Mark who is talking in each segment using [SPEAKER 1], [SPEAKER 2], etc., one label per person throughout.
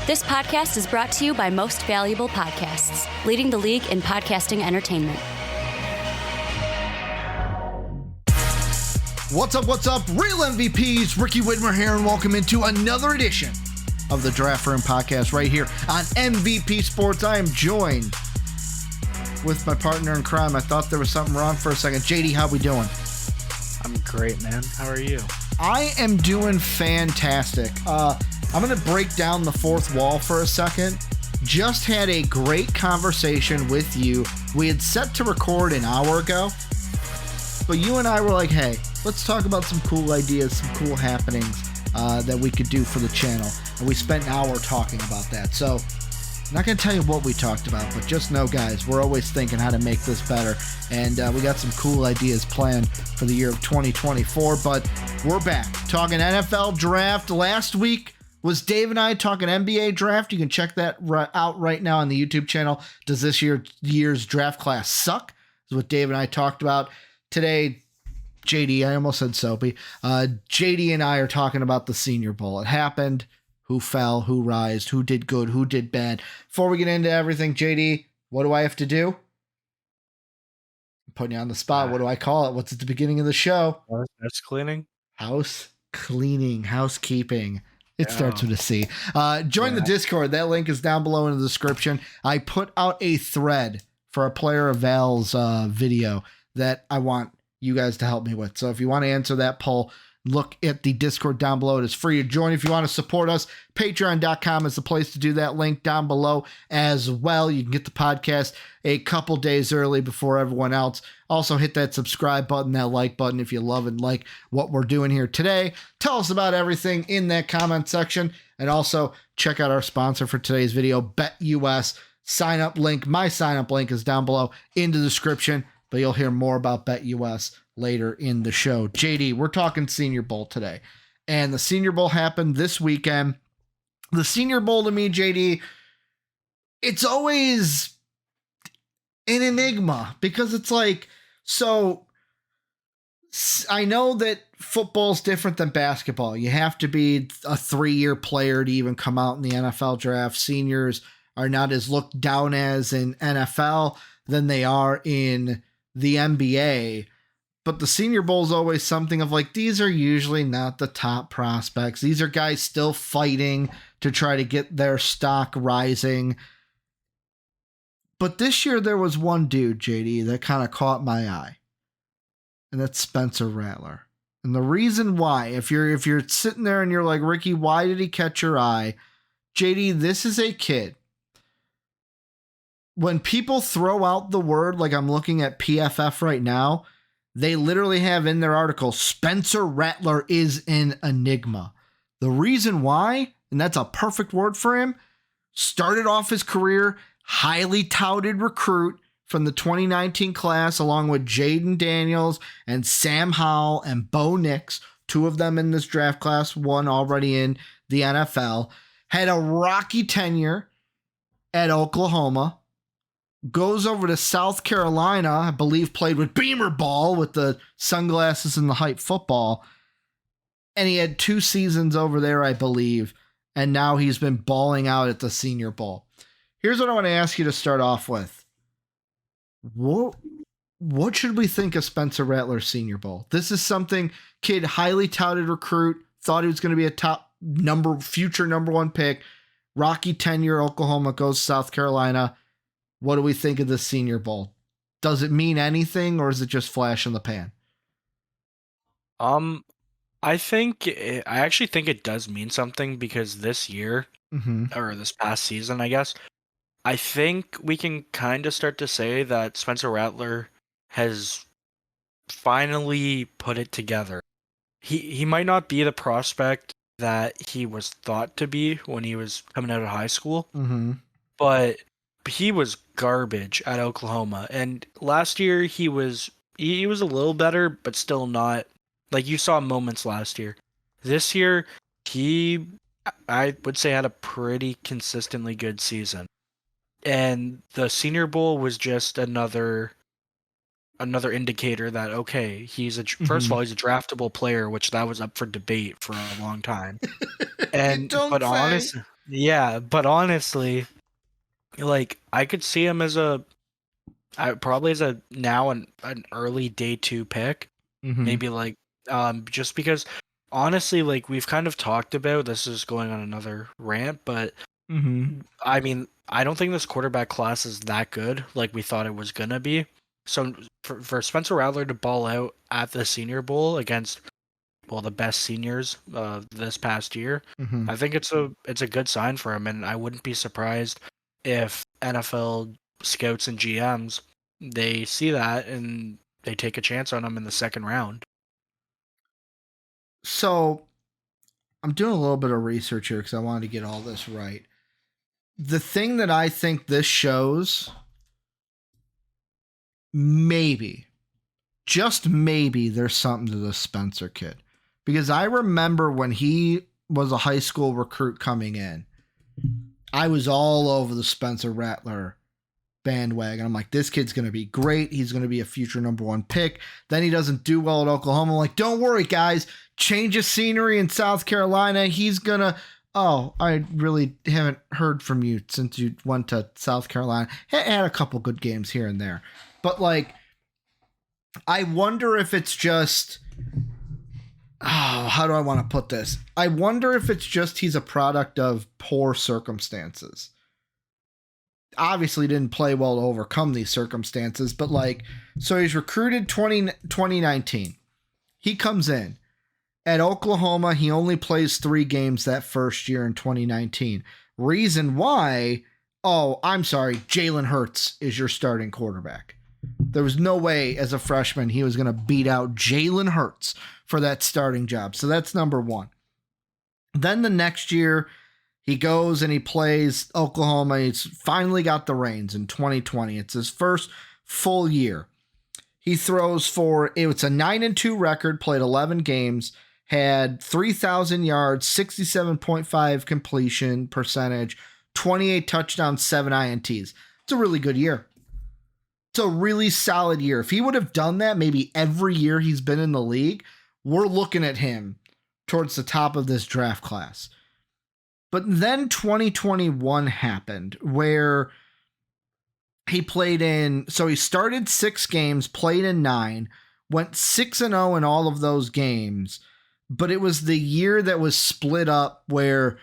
[SPEAKER 1] This podcast is brought to you by Most Valuable Podcasts, leading the league in podcasting entertainment.
[SPEAKER 2] What's up? Real MVPs, Ricky Whitmer here, and welcome into another edition of the Draft Room Podcast right here on MVP Sports. I am joined with my partner in crime. I thought there was something wrong for a second. JD, how we doing?
[SPEAKER 3] I'm great, man. How are you?
[SPEAKER 2] I am doing fantastic. I'm going to break down the fourth wall for a second. Just had a great conversation with you. We had set to record an hour ago, but you and I were like, hey, let's talk about some cool ideas, some cool happenings that we could do for the channel. And we spent an hour talking about that. So I'm not going to tell you what we talked about, but just know, guys, we're always thinking how to make this better. And we got some cool ideas planned for the year of 2024. But we're back talking NFL draft. Last week was Dave and I talking NBA draft. You can check that out right now on the YouTube channel. Does this year's draft class suck? Is what Dave and I talked about. Today, JD, I almost said Soapy. JD and I are talking about the Senior Bowl. It happened. Who fell, who rised, who did good, who did bad. Before we get into everything, JD, what do I have to do? I'm putting you on the spot. What do I call it? What's at the beginning of the show?
[SPEAKER 3] House cleaning.
[SPEAKER 2] House cleaning, housekeeping. It starts with a C. Join the Discord. That link is down below in the description. I put out a thread for a Player of Val's video that I want you guys to help me with. So if you want to answer that poll, look at the Discord down below. It is free to join. If you want to support us, patreon.com is the place to do that. Link down below as well. You can get the podcast a couple days early before everyone else. Also hit that subscribe button, that like button if you love and like what we're doing here today. Tell us about everything in that comment section. And also check out our sponsor for today's video, BETUS. Sign up link. My sign up link is down below in the description, but you'll hear more about BETUS later in the show. JD, we're talking Senior Bowl today. And the Senior Bowl happened this weekend. The Senior Bowl to me, JD, it's always an enigma because it's like, so I know that football's different than basketball. You have to be a 3-year player to even come out in the NFL draft. Seniors are not as looked down as in NFL than they are in the NBA. But the Senior Bowl is always something of like, these are usually not the top prospects. These are guys still fighting to try to get their stock rising. But this year there was one dude, JD, that kind of caught my eye. And that's Spencer Rattler. And the reason why, if you're sitting there and you're like, Ricky, why did he catch your eye? JD, this is a kid. When people throw out the word, like I'm looking at PFF right now, they literally have in their article, Spencer Rattler is an enigma. The reason why, and that's a perfect word for him, started off his career highly touted recruit from the 2019 class, along with Jaden Daniels and Sam Howell and Bo Nix, 2 of them in this draft class, 1 already in the NFL, had a rocky tenure at Oklahoma, goes over to South Carolina, I believe played with Beamer Ball with the sunglasses and the hype football. And he had 2 seasons over there, I believe. And now he's been balling out at the Senior Bowl. Here's what I want to ask you to start off with. What should we think of Spencer Rattler's Senior Bowl? This is something, kid, highly touted recruit, thought he was going to be a future number 1 pick. Rocky tenure, Oklahoma, goes to South Carolina. What do we think of the Senior Bowl? Does it mean anything, or is it just flash in the pan?
[SPEAKER 3] I actually think it does mean something because this year, or this past season, I guess, I think we can kind of start to say that Spencer Rattler has finally put it together. He might not be the prospect that he was thought to be when he was coming out of high school, but he was garbage at Oklahoma. And last year he was a little better, but still not. Like, you saw moments last year. This year, I would say, had a pretty consistently good season. And the Senior Bowl was just another indicator that, okay, first of all, he's a draftable player, which that was up for debate for a long time. And honestly, Yeah, but honestly, like I could see him as probably as a now an early day 2 pick.
[SPEAKER 2] Mm-hmm.
[SPEAKER 3] Maybe like just because honestly, like we've kind of talked about, this is going on another rant, but
[SPEAKER 2] Mm-hmm.
[SPEAKER 3] I mean, I don't think this quarterback class is that good like we thought it was gonna be. So for Spencer Rattler to ball out at the Senior Bowl against the best seniors this past year,
[SPEAKER 2] Mm-hmm.
[SPEAKER 3] I think it's a good sign for him, and I wouldn't be surprised if NFL scouts and GMs they see that and they take a chance on him in the second round.
[SPEAKER 2] So I'm doing a little bit of research here because I wanted to get all this right. The thing that I think this shows, maybe, just maybe, there's something to the Spencer kid. Because I remember when he was a high school recruit coming in, I was all over the Spencer Rattler bandwagon. I'm like, this kid's going to be great. He's going to be a future number 1 pick. Then he doesn't do well at Oklahoma. I'm like, don't worry, guys. Change of scenery in South Carolina. He's going to. Oh, I really haven't heard from you since you went to South Carolina. Had a couple good games here and there. But, like, I wonder if it's just. Oh, how do I want to put this? I wonder if it's just he's a product of poor circumstances. Obviously didn't play well to overcome these circumstances, but like, so he's recruited 2019. He comes in at Oklahoma. He only plays 3 games that first year in 2019. Reason why? Oh, I'm sorry. Jalen Hurts is your starting quarterback. There was no way as a freshman he was going to beat out Jalen Hurts for that starting job. So that's number 1. Then the next year, he goes and he plays Oklahoma. He's finally got the reins in 2020. It's his first full year. He throws for, it's a 9-2 record, played 11 games, had 3,000 yards, 67.5 completion percentage, 28 touchdowns, 7 INTs. It's a really good year. It's a really solid year. If he would have done that maybe every year he's been in the league, we're looking at him towards the top of this draft class. But then 2021 happened where he played in, so he started 6 games, played in 9, went 6-0 in all of those games. But it was the year that was split up where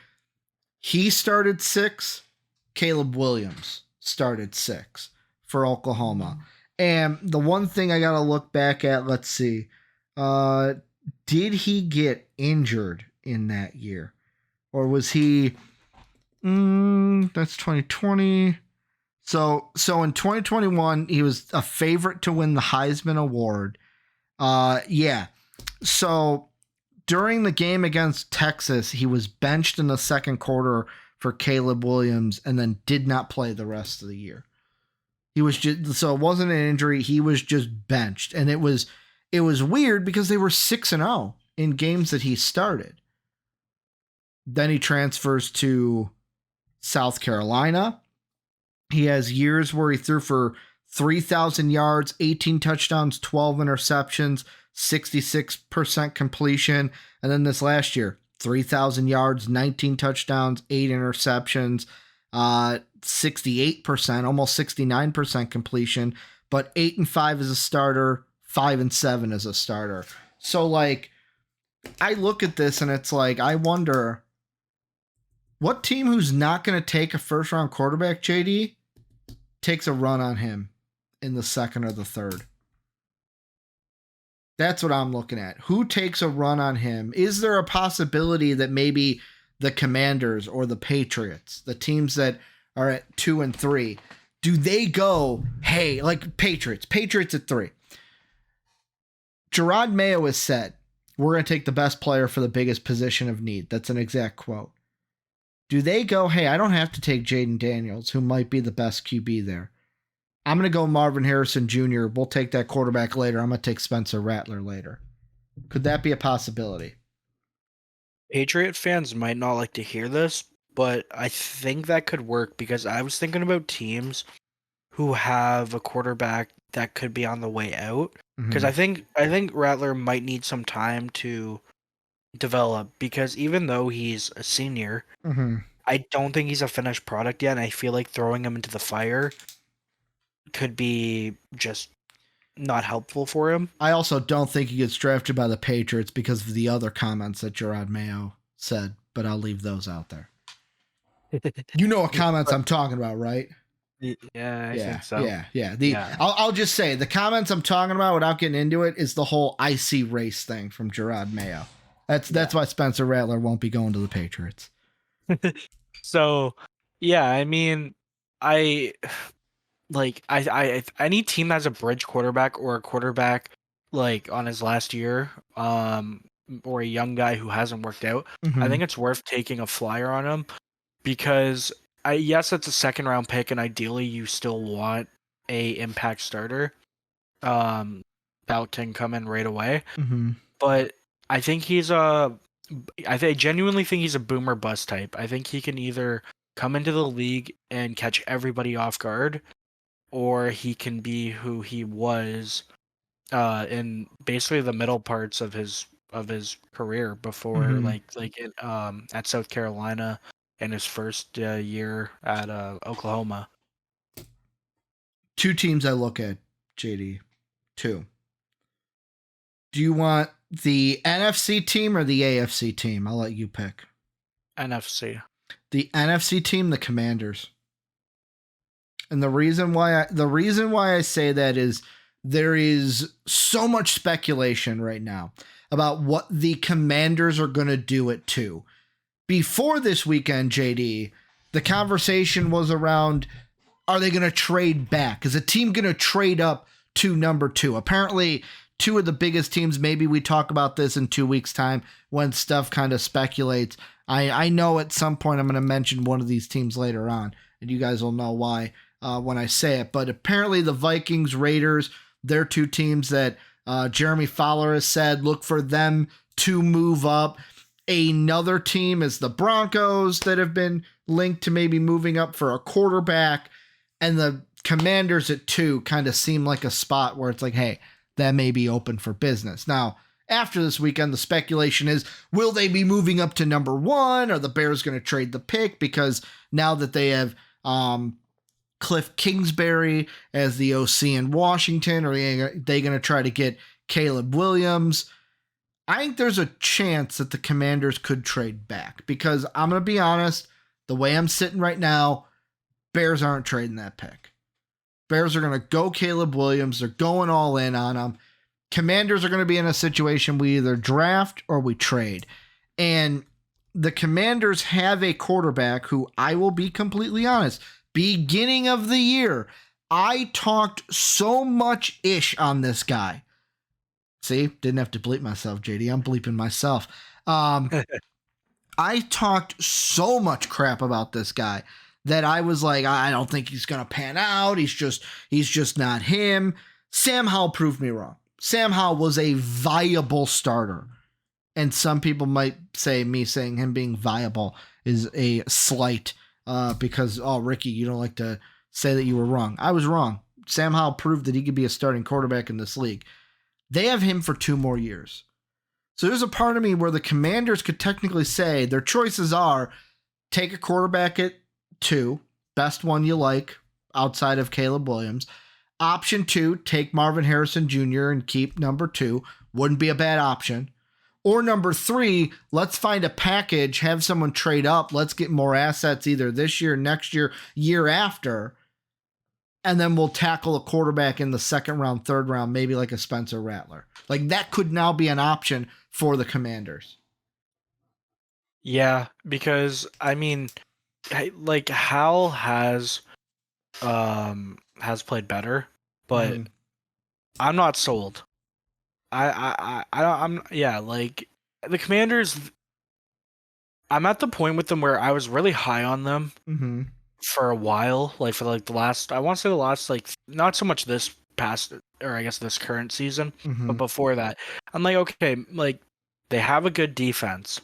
[SPEAKER 2] he started 6, Caleb Williams started 6 for Oklahoma. And the one thing I got to look back at, let's see, did he get injured in that year? Or was he, that's 2020. So in 2021, he was a favorite to win the Heisman Award. Yeah. So during the game against Texas, he was benched in the second quarter for Caleb Williams and then did not play the rest of the year. He was just, so it wasn't an injury. He was just benched. And it was weird because they were 6-0 in games that he started. Then he transfers to South Carolina. He has years where he threw for 3,000 yards, 18 touchdowns, 12 interceptions, 66% completion. And then this last year, 3,000 yards, 19 touchdowns, 8 interceptions, 68%, almost 69% completion, but 8-5 as a starter, 5-7 as a starter. So, like, I look at this and it's like, I wonder what team who's not going to take a first round quarterback, JD, takes a run on him in the second or the third. That's what I'm looking at. Who takes a run on him? Is there a possibility that maybe the Commanders or the Patriots, the teams that are at 2 and 3, do they go, hey, like Patriots at 3? Gerard Mayo has said, we're going to take the best player for the biggest position of need. That's an exact quote. Do they go, hey, I don't have to take Jaden Daniels, who might be the best QB there. I'm going to go Marvin Harrison Jr. We'll take that quarterback later. I'm going to take Spencer Rattler later. Could that be a possibility?
[SPEAKER 3] Patriot fans might not like to hear this, but I think that could work because I was thinking about teams who have a quarterback that could be on the way out. Because I think Rattler might need some time to develop because even though he's a senior, I don't think he's a finished product yet, and I feel like throwing him into the fire could be just not helpful for him.
[SPEAKER 2] I also don't think he gets drafted by the Patriots because of the other comments that Gerard Mayo said, but I'll leave those out there. You know what comments I'm talking about, right?
[SPEAKER 3] Yeah, I think so.
[SPEAKER 2] Yeah. I'll just say the comments I'm talking about without getting into it is the whole icy race thing from Gerard Mayo. That's why Spencer Rattler won't be going to the Patriots.
[SPEAKER 3] So, yeah, I mean, I any team that has a bridge quarterback or a quarterback like on his last year, or a young guy who hasn't worked out, I think it's worth taking a flyer on him because yes, it's a second round pick, and ideally you still want a impact starter, that can come in right away. But I think I genuinely think he's a boomer bust type. I think he can either come into the league and catch everybody off guard, or he can be who he was in basically the middle parts of his career before, at South Carolina and his first year at Oklahoma.
[SPEAKER 2] Two teams I look at, JD. Two. Do you want the NFC team or the AFC team? I'll let you pick.
[SPEAKER 3] NFC.
[SPEAKER 2] The NFC team, the Commanders. And the reason why I say that is there is so much speculation right now about what the Commanders are going to do at 2. Before this weekend, JD, the conversation was around, are they going to trade back? Is a team going to trade up to number 2? Apparently, 2 of the biggest teams, maybe we talk about this in 2 weeks' time when stuff kind of speculates. I know at some point I'm going to mention one of these teams later on, and you guys will know why when I say it. But apparently the Vikings, Raiders, they're 2 teams that Jeremy Fowler has said look for them to move up. Another team is the Broncos that have been linked to maybe moving up for a quarterback. And the Commanders at 2 kind of seem like a spot where it's like, hey, that may be open for business. Now, after this weekend, the speculation is, will they be moving up to number 1? Are the Bears going to trade the pick? Because now that they have Cliff Kingsbury as the OC in Washington, or are they going to try to get Caleb Williams? I think there's a chance that the Commanders could trade back, because I'm going to be honest, the way I'm sitting right now, Bears aren't trading that pick. Bears are going to go Caleb Williams. They're going all in on him. Commanders are going to be in a situation we either draft or we trade. And the Commanders have a quarterback who, I will be completely honest, beginning of the year, I talked so much ish on this guy. See, didn't have to bleep myself, JD. I'm bleeping myself. I talked so much crap about this guy that I was like, I don't think he's going to pan out. He's just not him. Sam Howell proved me wrong. Sam Howell was a viable starter. And some people might say me saying him being viable is a slight because, oh, Ricky, you don't like to say that you were wrong. I was wrong. Sam Howell proved that he could be a starting quarterback in this league. They have him for 2 more years. So there's a part of me where the Commanders could technically say their choices are take a quarterback at 2, best one you like outside of Caleb Williams. Option 2, take Marvin Harrison Jr. and keep number 2. Wouldn't be a bad option. Or number 3, let's find a package, have someone trade up. Let's get more assets either this year, next year, year after. And then we'll tackle a quarterback in the 2nd round, 3rd round, maybe like a Spencer Rattler. Like that could now be an option for the Commanders.
[SPEAKER 3] Yeah, because I mean, like Hal has played better, but I'm not sold. I'm like the Commanders. I'm at the point with them where I was really high on them for a while, like for like the last, I want to say the last, like not so much this past, or I guess this current season, but before that, I'm like, okay, like they have a good defense,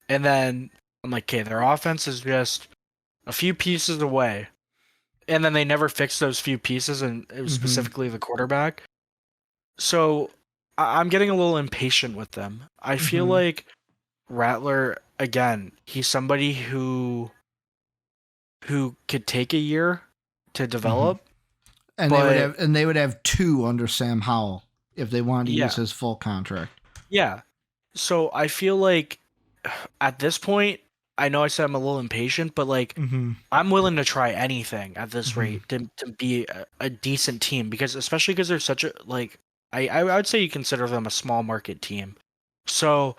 [SPEAKER 3] and then I'm like, okay, their offense is just a few pieces away, and then they never fixed those few pieces, and it was specifically the quarterback. So I'm getting a little impatient with them. I feel like Rattler, again, he's somebody who who could take a year to develop.
[SPEAKER 2] And they would have 2 under Sam Howell if they wanted to use his full contract.
[SPEAKER 3] Yeah. So I feel like at this point, I know I said I'm a little impatient, but like I'm willing to try anything at this rate to be a decent team, because especially because they're such a I would say you consider them a small market team. So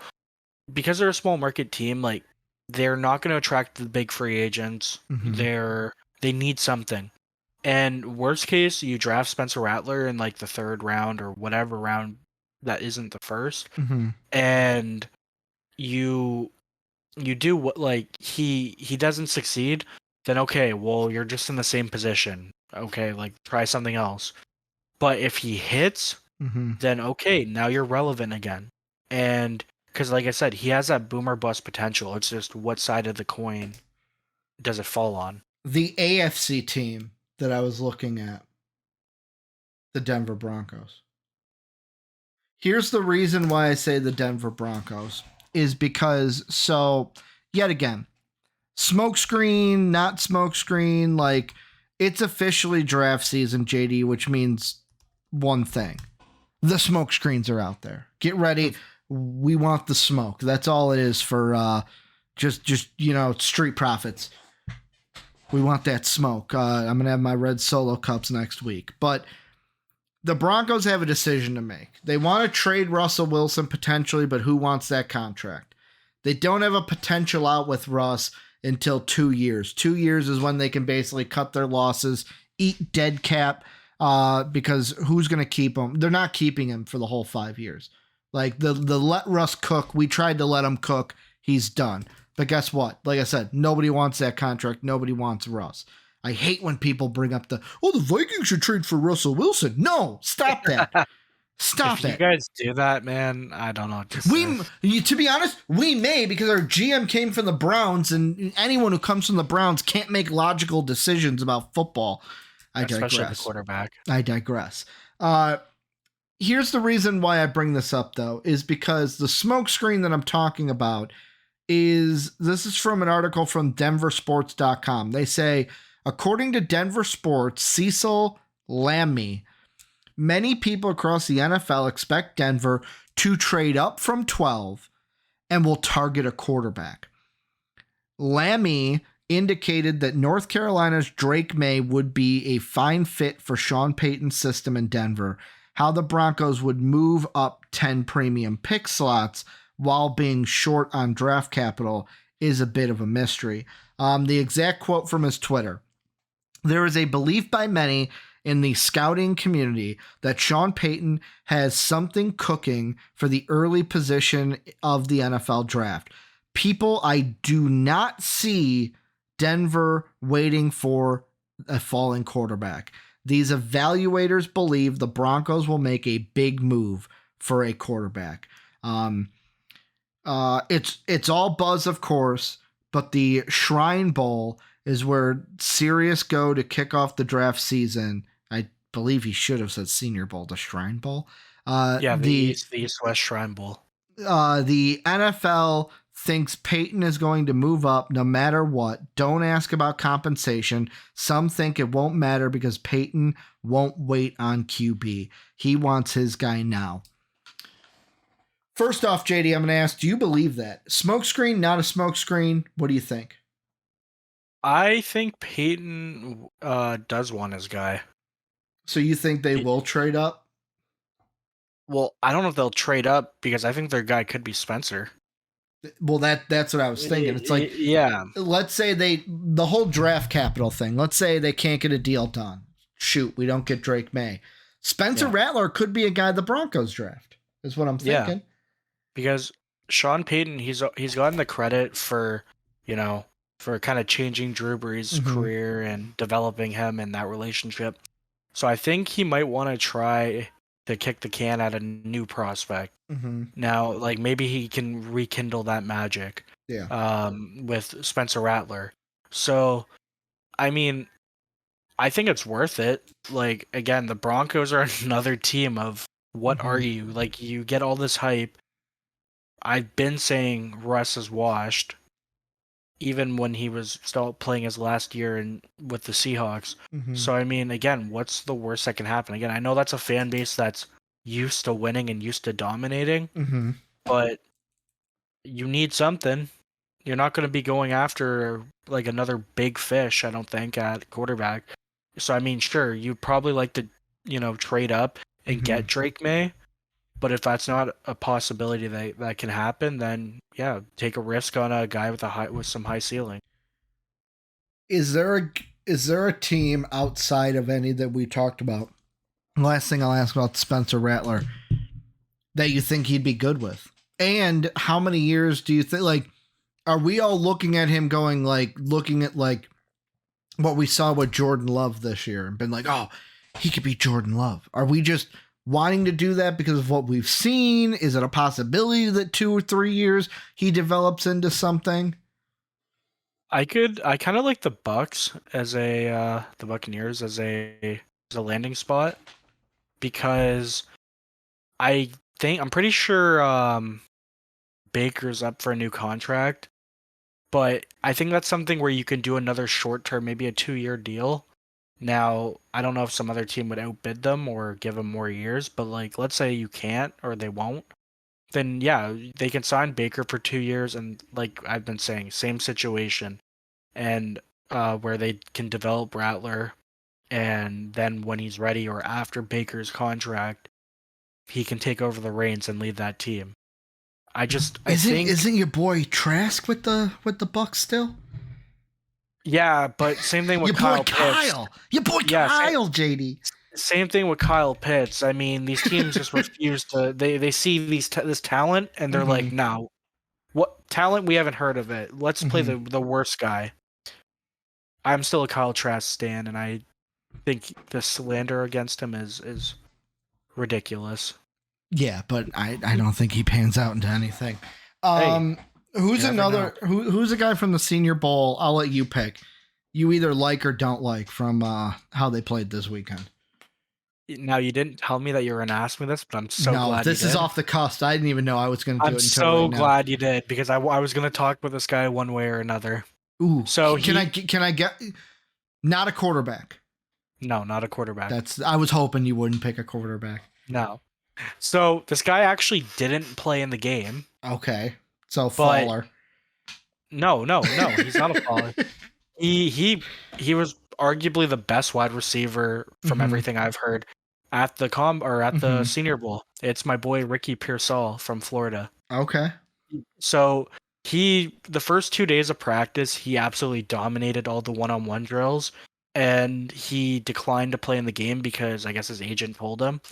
[SPEAKER 3] because they're a small market team, like they're not going to attract the big free agents. They need something. And worst case, you draft Spencer Rattler in like the 3rd round or whatever round that isn't the 1st, and you do what, like he doesn't succeed, then okay, well you're just in the same position. Okay, like try something else. But if he hits, then okay, now you're relevant again. And because like I said, he has that boomer bust potential. It's just what side of the coin does it fall on?
[SPEAKER 2] The AFC team that I was looking at, the Denver Broncos. Here's the reason why I say the Denver Broncos is because, so yet again, smokescreen, not smokescreen, like it's officially draft season, JD, which means one thing. The smoke screens are out there. Get ready. We want the smoke. That's all it is for just street profits. We want that smoke. I'm going to have my red Solo cups next week. But the Broncos have a decision to make. They want to trade Russell Wilson potentially, but who wants that contract? They don't have a potential out with Russ until 2 years. 2 years is when they can basically cut their losses, eat dead cap, because who's going to keep him? They're not keeping him for the whole 5 years. Like the let Russ cook. We tried to let him cook. He's done. But guess what? Like I said, nobody wants that contract. Nobody wants Russ. I hate when people bring up the Vikings should trade for Russell Wilson. No, stop that. Stop
[SPEAKER 3] if
[SPEAKER 2] it.
[SPEAKER 3] You guys do that, man. I don't know what to
[SPEAKER 2] say. To be honest, we may, because our GM came from the Browns, and anyone who comes from the Browns can't make logical decisions about football.
[SPEAKER 3] Especially the quarterback.
[SPEAKER 2] I digress. Here's the reason why I bring this up, though, is because the smokescreen that I'm talking about this is from an article from denversports.com. They say, according to Denver Sports, Cecil Lammey, many people across the NFL expect Denver to trade up from 12 and will target a quarterback. Lammey indicated that North Carolina's Drake May would be a fine fit for Sean Payton's system in Denver. How the Broncos would move up 10 premium pick slots while being short on draft capital is a bit of a mystery. The exact quote from his Twitter: "There is a belief by many in the scouting community that Sean Payton has something cooking for the early position of the NFL draft. People, I do not see Denver waiting for a falling quarterback. These evaluators believe the Broncos will make a big move for a quarterback." It's all buzz, of course, but the Shrine Bowl is where Sirius go to kick off the draft season. I believe he should have said Senior Bowl, the Shrine Bowl.
[SPEAKER 3] The East-West Shrine Bowl.
[SPEAKER 2] The NFL thinks Peyton is going to move up no matter what. Don't ask about compensation. Some think it won't matter because Peyton won't wait on QB. He wants his guy now. First off, JD, I'm going to ask, do you believe that? Smokescreen, not a smokescreen? What do you think?
[SPEAKER 3] I think Peyton does want his guy.
[SPEAKER 2] So you think they will trade up?
[SPEAKER 3] Well, I don't know if they'll trade up because I think their guy could be Spencer.
[SPEAKER 2] Well, that's what I was thinking. It's like,
[SPEAKER 3] yeah.
[SPEAKER 2] Let's say the whole draft capital thing, let's say they can't get a deal done. Shoot, we don't get Drake May. Spencer Rattler could be a guy the Broncos draft, is what I'm thinking.
[SPEAKER 3] Yeah. Because Sean Payton, he's gotten the credit for, for kind of changing Drew Brees' career and developing him in that relationship. So I think he might want to try to kick the can at a new prospect. Now, like maybe he can rekindle that magic. With Spencer Rattler. So, I mean, I think it's worth it. Like again, the Broncos are another team of what are you? Like you get all this hype. I've been saying Russ is washed. even when he was still playing his last year with the Seahawks.
[SPEAKER 2] Mm-hmm.
[SPEAKER 3] So, I mean, again, what's the worst that can happen? Again, I know that's a fan base that's used to winning and used to dominating,
[SPEAKER 2] Mm-hmm.
[SPEAKER 3] but you need something. You're not going to be going after like another big fish, I don't think, at quarterback. So, I mean, sure, you'd probably like to, trade up and get Drake May. But if that's not a possibility that can happen, then yeah, take a risk on a guy with some high ceiling.
[SPEAKER 2] Is there a team outside of any that we talked about? Last thing I'll ask about Spencer Rattler that you think he'd be good with, and how many years do you think? Like, are we all looking at him going looking at what we saw with Jordan Love this year and been like, oh, he could be Jordan Love? Are we just wanting to do that because of what we've seen? Is it a possibility that 2 or 3 years he develops into something?
[SPEAKER 3] I kind of like the Bucks as the Buccaneers as a landing spot, because I'm pretty sure Baker's up for a new contract, but I think that's something where you can do another short term, maybe a 2-year deal. Now, I don't know if some other team would outbid them or give them more years, but like, let's say you can't or they won't, then yeah, they can sign Baker for 2 years, and like I've been saying, same situation, and where they can develop Rattler, and then when he's ready or after Baker's contract, he can take over the reins and lead that team. I think
[SPEAKER 2] isn't your boy Trask with the Bucks still?
[SPEAKER 3] Yeah, but same thing with
[SPEAKER 2] your
[SPEAKER 3] Kyle
[SPEAKER 2] boy
[SPEAKER 3] Pitts.
[SPEAKER 2] Kyle. Your boy Kyle, JD.
[SPEAKER 3] Same thing with Kyle Pitts. I mean, these teams just refuse to. They see this talent and they're like, no, what talent? We haven't heard of it. Let's play the worst guy. I'm still a Kyle Trask stan, and I think the slander against him is ridiculous.
[SPEAKER 2] Yeah, but I don't think he pans out into anything. Who's a guy from the Senior Bowl? I'll let you pick. You either like or don't like from how they played this weekend.
[SPEAKER 3] Now, you didn't tell me that you were going to ask me this, but I'm so glad you did.
[SPEAKER 2] This is off the cusp. I didn't even know I was going to do it until
[SPEAKER 3] I'm so glad you did, because I was going to talk with this guy one way or another.
[SPEAKER 2] Ooh, so can I get not a quarterback?
[SPEAKER 3] No, not a quarterback.
[SPEAKER 2] I was hoping you wouldn't pick a quarterback.
[SPEAKER 3] No. So this guy actually didn't play in the game.
[SPEAKER 2] Okay. So faller.
[SPEAKER 3] No, he's not a faller. He was arguably the best wide receiver from everything I've heard at the the Senior Bowl. It's my boy Ricky Pearsall from Florida.
[SPEAKER 2] Okay.
[SPEAKER 3] So the first 2 days of practice, he absolutely dominated all the one-on-one drills, and he declined to play in the game because I guess his agent told him,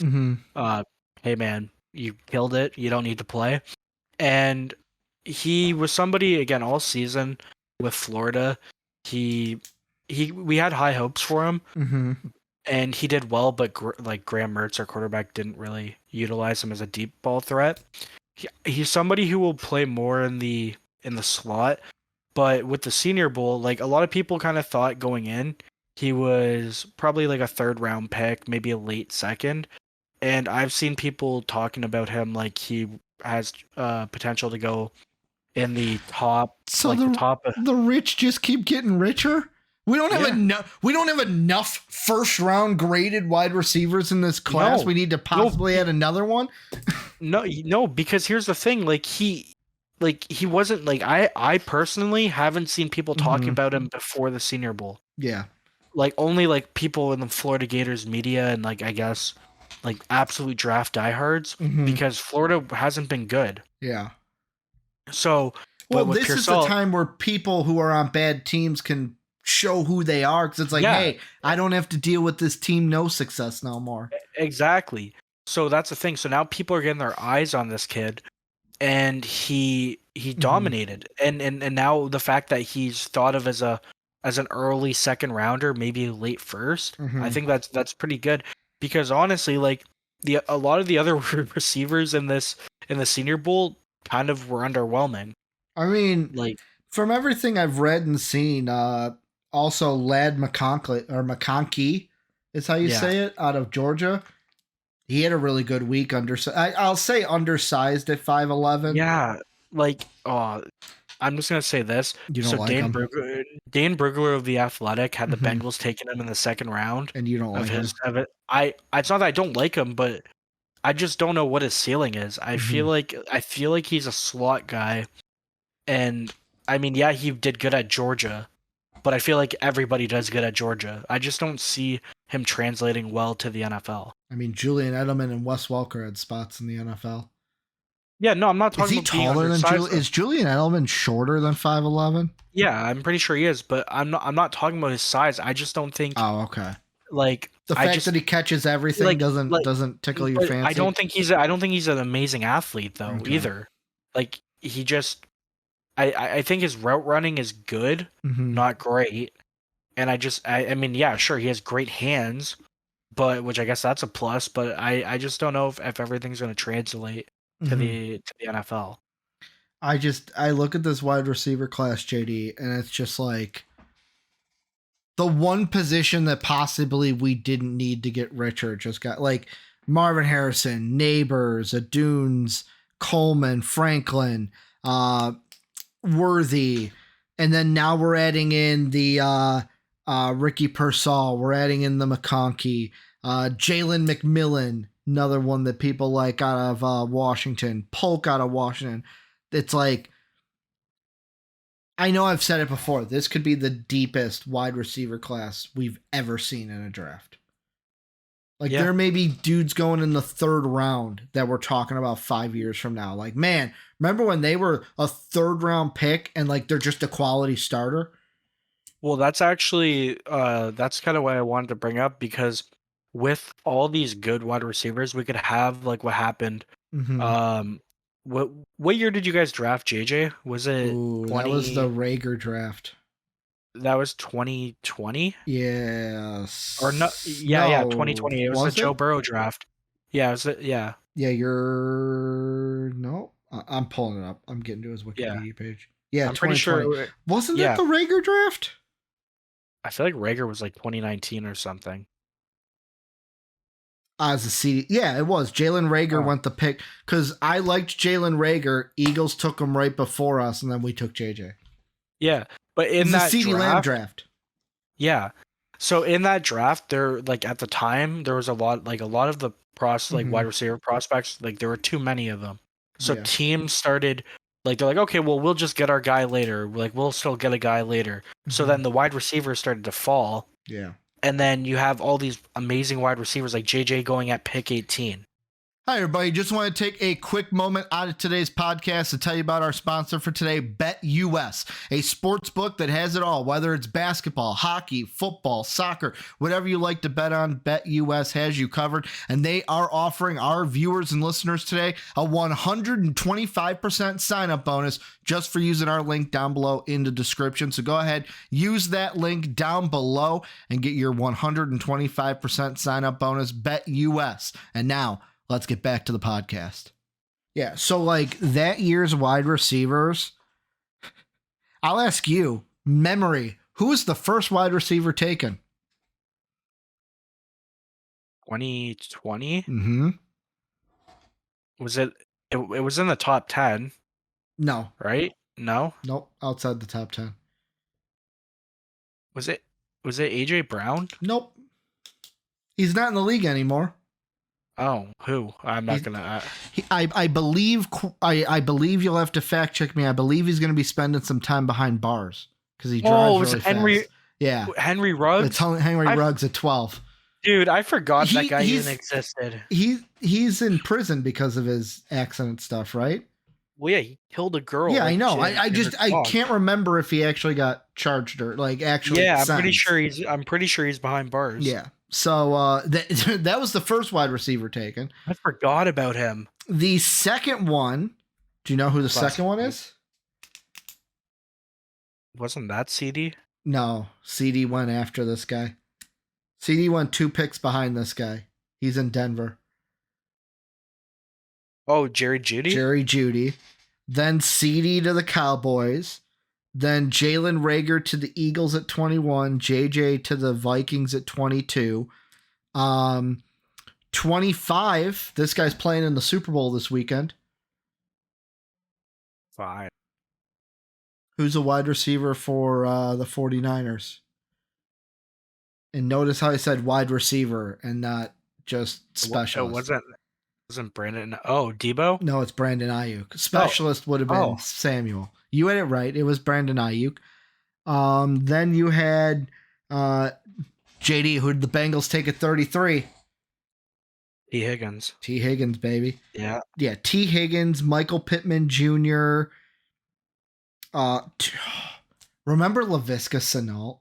[SPEAKER 3] hey man, you killed it. You don't need to play. And he was somebody, again, all season with Florida. We had high hopes for him, and he did well, but Graham Mertz, our quarterback, didn't really utilize him as a deep ball threat. He's somebody who will play more in the slot, but with the Senior Bowl, like a lot of people kind of thought going in, he was probably like a 3rd round pick, maybe a late 2nd. And I've seen people talking about him like he has potential to go in the top.
[SPEAKER 2] So the rich just keep getting richer. We don't have enough. We don't have enough 1st round graded wide receivers in this class. We need to possibly add another one.
[SPEAKER 3] No, because here's the thing. He wasn't like I personally haven't seen people talking about him before the Senior Bowl.
[SPEAKER 2] Yeah,
[SPEAKER 3] like only like people in the Florida Gators media and like I guess like absolute draft diehards, because Florida hasn't been good.
[SPEAKER 2] Yeah.
[SPEAKER 3] So,
[SPEAKER 2] this is the time where people who are on bad teams can show who they are, because it's like, hey, I don't have to deal with this team no success no more.
[SPEAKER 3] Exactly. So that's the thing. So now people are getting their eyes on this kid, and he dominated, and now the fact that he's thought of as an early 2nd rounder, maybe late 1st, I think that's pretty good. Because honestly, like a lot of the other receivers in the Senior Bowl kind of were underwhelming.
[SPEAKER 2] I mean, like from everything I've read and seen, also Lad McConkey is how you say it, out of Georgia. He had a really good week. I'll say undersized at 5'11".
[SPEAKER 3] Yeah, like I'm just gonna say this.
[SPEAKER 2] You don't
[SPEAKER 3] So
[SPEAKER 2] like him,
[SPEAKER 3] Dane Brugler of the Athletic had the
[SPEAKER 2] Mhm.
[SPEAKER 3] Bengals taking him in the second round
[SPEAKER 2] and you don't
[SPEAKER 3] of
[SPEAKER 2] like him.
[SPEAKER 3] of it. It's not that I don't like him, but I just don't know what his ceiling is. I feel like he's a slot guy, and I mean, yeah, he did good at Georgia, but I feel like everybody does good at Georgia. I just don't see him translating well to the NFL.
[SPEAKER 2] I mean, Julian Edelman and Wes Welker had spots in the NFL.
[SPEAKER 3] Yeah, no, I'm not
[SPEAKER 2] Is
[SPEAKER 3] talking
[SPEAKER 2] he
[SPEAKER 3] about being
[SPEAKER 2] taller than
[SPEAKER 3] undersized.
[SPEAKER 2] Julian? Is Julian Edelman shorter than 5'11"?
[SPEAKER 3] Yeah, I'm pretty sure he is, but I'm not talking about his size. I just don't think
[SPEAKER 2] Oh, okay.
[SPEAKER 3] like
[SPEAKER 2] The
[SPEAKER 3] I
[SPEAKER 2] fact
[SPEAKER 3] just
[SPEAKER 2] that he catches everything
[SPEAKER 3] like
[SPEAKER 2] doesn't tickle your
[SPEAKER 3] but I
[SPEAKER 2] fancy.
[SPEAKER 3] don't think he's an amazing athlete though
[SPEAKER 2] Okay.
[SPEAKER 3] either. Like he just I think his route running is good,
[SPEAKER 2] Mhm.
[SPEAKER 3] not great. And I mean, yeah, sure, he has great hands, but which I guess that's a plus, but I just don't know if everything's going to translate to the NFL.
[SPEAKER 2] I look at this wide receiver class, JD, and it's just like the one position that possibly we didn't need to get richer just got like Marvin Harrison, Neighbors, Adunes, Coleman, Franklin, Worthy, and then now we're adding in the Ricky Pearsall, we're adding in the McConkey, Jalen McMillan, another one that people like out of Washington, Polk out of Washington. It's like, I know I've said it before, this could be the deepest wide receiver class we've ever seen in a draft. Like,
[SPEAKER 3] Yeah.
[SPEAKER 2] there may be dudes going in the third round that we're talking about 5 years from now. Like, man, remember when they were a third round pick and like they're just a quality starter?
[SPEAKER 3] Well, that's actually that's kind of what I wanted to bring up because with all these good wide receivers, we could have like what happened.
[SPEAKER 2] Mm-hmm.
[SPEAKER 3] What year did you guys draft JJ? Was it
[SPEAKER 2] Ooh,
[SPEAKER 3] 20?
[SPEAKER 2] that was the Rager draft.
[SPEAKER 3] That was 2020?
[SPEAKER 2] Yes.
[SPEAKER 3] Or no, yeah, 2020. It was the Joe Burrow draft. Yeah, yeah.
[SPEAKER 2] Yeah, no. I'm pulling it up. I'm getting to his Wikipedia page. Yeah,
[SPEAKER 3] I'm pretty sure
[SPEAKER 2] 2020. Wasn't that the Rager draft?
[SPEAKER 3] I feel like Rager was like 2019 or something.
[SPEAKER 2] As a CD. Yeah, it was. Jalen Rager went the pick because I liked Jalen Rager. Eagles took him right before us, and then we took JJ.
[SPEAKER 3] Yeah, but in that
[SPEAKER 2] CD Lamb draft.
[SPEAKER 3] Yeah. So in that draft, there like at the time there was a lot of the wide receiver prospects, like there were too many of them. So teams started like they're like, okay, well we'll just get our guy later. Like we'll still get a guy later. So then the wide receivers started to fall.
[SPEAKER 2] Yeah.
[SPEAKER 3] And then you have all these amazing wide receivers like JJ going at pick 18.
[SPEAKER 2] Hi, everybody. Just want to take a quick moment out of today's podcast to tell you about our sponsor for today, BETUS, a sports book that has it all, whether it's basketball, hockey, football, soccer, whatever you like to bet on, BETUS has you covered. And they are offering our viewers and listeners today a 125% sign-up bonus just for using our link down below in the description. So go ahead, use that link down below and get your 125% sign-up bonus, BETUS. And now, let's get back to the podcast. Yeah, so like that year's wide receivers, I'll ask you, memory, who was the first wide receiver taken?
[SPEAKER 3] 2020?
[SPEAKER 2] Mm-hmm.
[SPEAKER 3] Was it was in the top 10?
[SPEAKER 2] No.
[SPEAKER 3] Right? No?
[SPEAKER 2] Nope, outside the top 10.
[SPEAKER 3] Was it AJ Brown?
[SPEAKER 2] Nope. He's not in the league anymore.
[SPEAKER 3] Oh, who? I'm not gonna.
[SPEAKER 2] I believe you'll have to fact check me. I believe he's going to be spending some time behind bars because he drives really fast. Yeah,
[SPEAKER 3] Henry Ruggs.
[SPEAKER 2] It's Henry Ruggs at 12.
[SPEAKER 3] Dude, I forgot that guy even existed.
[SPEAKER 2] He's in prison because of his accident stuff, right?
[SPEAKER 3] Well, yeah, he killed a girl.
[SPEAKER 2] Yeah, I know. I can't remember if he actually got charged or like actually.
[SPEAKER 3] Yeah,
[SPEAKER 2] sentenced.
[SPEAKER 3] I'm pretty sure he's behind bars.
[SPEAKER 2] Yeah. So that was the first wide receiver taken.
[SPEAKER 3] I forgot about him.
[SPEAKER 2] The second one, do you know who the second one is?
[SPEAKER 3] Wasn't that CD?
[SPEAKER 2] No, CD went after this guy. CD went 2 picks behind this guy. He's in Denver.
[SPEAKER 3] Oh, Jerry Jeudy?
[SPEAKER 2] Jerry Jeudy. Then CD to the Cowboys. Then Jalen Rager to the Eagles at 21. JJ to the Vikings at 22. 25. This guy's playing in the Super Bowl this weekend.
[SPEAKER 3] Fine.
[SPEAKER 2] Who's a wide receiver for the 49ers? And notice how I said wide receiver and not just specialist.
[SPEAKER 3] It wasn't Brandon. Oh, Debo?
[SPEAKER 2] No, it's Brandon Ayuk. Specialist would have been Samuel. You had it right. It was Brandon Ayuk. Then you had JD, who did the Bengals take at 33?
[SPEAKER 3] T. Higgins.
[SPEAKER 2] T. Higgins, baby.
[SPEAKER 3] Yeah.
[SPEAKER 2] Yeah, T. Higgins, Michael Pittman Jr. Remember Laviska Shenault?